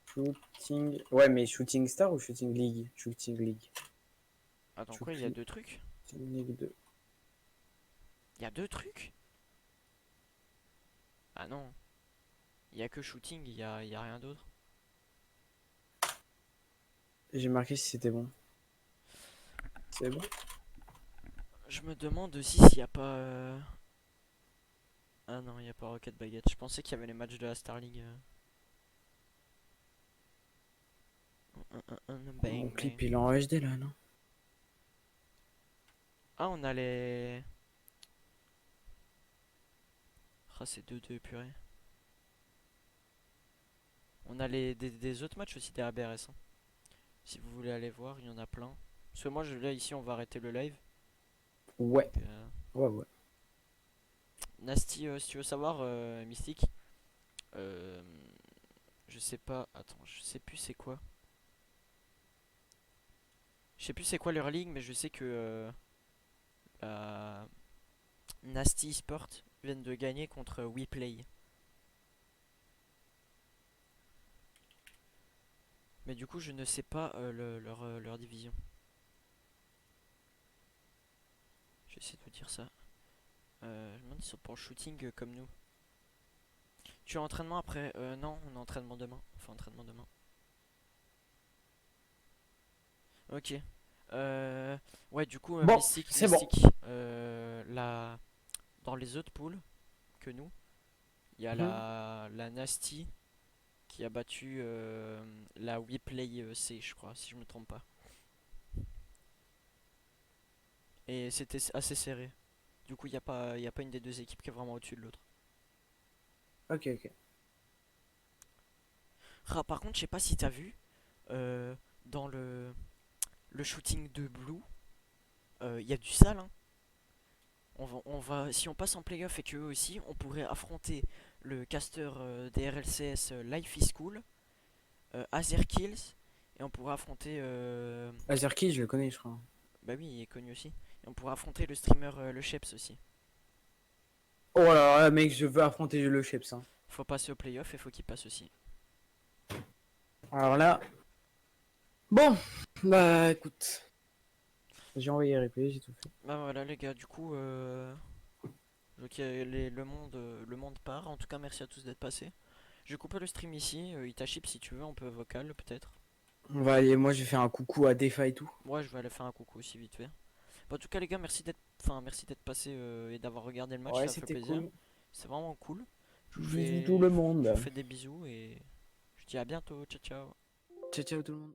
Shooting. Ouais, mais Shooting Star ou Shooting League? Shooting League. Attends quoi, il y a Shooting deux trucs? League 2. Il y a deux trucs? Ah non, il y a que Shooting, il y a rien d'autre. J'ai marqué si c'était bon. C'est bon? Je me demande aussi s'il y a pas... Ah non, il y a pas Rocket Baguette. Je pensais qu'il y avait les matchs de la Star League. Mon Bang bang. clip il est en HD là, non? Ah on a les... Ah c'est 2-2 purée. On a des autres matchs aussi des ABRS. Hein. Si vous voulez aller voir, il y en a plein. Parce que moi, là, ici, on va arrêter le live. Ouais, Donc, ouais, ouais. Nasty, si tu veux savoir, Mystique, euh, je sais pas. Attends, je sais plus c'est quoi. Je sais plus c'est quoi leur ligue, mais je sais que la Nasty Sport viennent de gagner contre WePlay. Mais du coup, je ne sais pas leur division. Je vais essayer de vous dire ça. Je me demande s'ils sont pour le shooting comme nous. Tu as entraînement après non, on a entraînement demain. Enfin, entraînement demain. Ok. Ouais, du coup, Bon, c'est bon. Mystique, dans les autres poules que nous, il y a Mhm. la Nasty qui a battu la WePlay C, je crois, si je me trompe pas. Et c'était assez serré. Du coup, il y a pas une des deux équipes qui est vraiment au-dessus de l'autre. Ok, ok. Ah, par contre, je sais pas si t'as vu, euh, dans le shooting de Blue, il y a du sale, hein. Si on passe en playoff et qu'eux aussi, on pourrait affronter le caster des RLCS Life is Cool, Azer Kills, et on pourrait affronter. Azerki, je le connais, je crois. Bah oui, il est connu aussi. Et on pourrait affronter le streamer Le Sheps aussi. Oh là là, mec, je veux affronter le Sheps, hein. Faut passer au playoff et faut qu'il passe aussi. Alors là, bon, bah écoute, j'ai envoyé RP, j'ai tout fait. Bah voilà les gars, du coup, ok, le monde part. En tout cas, merci à tous d'être passés. Je coupe le stream ici. Itachip, si tu veux, on peut vocal peut-être. On va aller, moi je vais faire un coucou à Defa et tout. Moi, je vais aller faire un coucou aussi vite fait. Bah, en tout cas, les gars, merci d'être passé et d'avoir regardé le match, Ouais, ça fait c'était plaisir. cool. C'est vraiment cool. Bisous tout le Je vous monde. fais des bisous et je dis à bientôt. Ciao, ciao. Ciao, ciao tout le monde.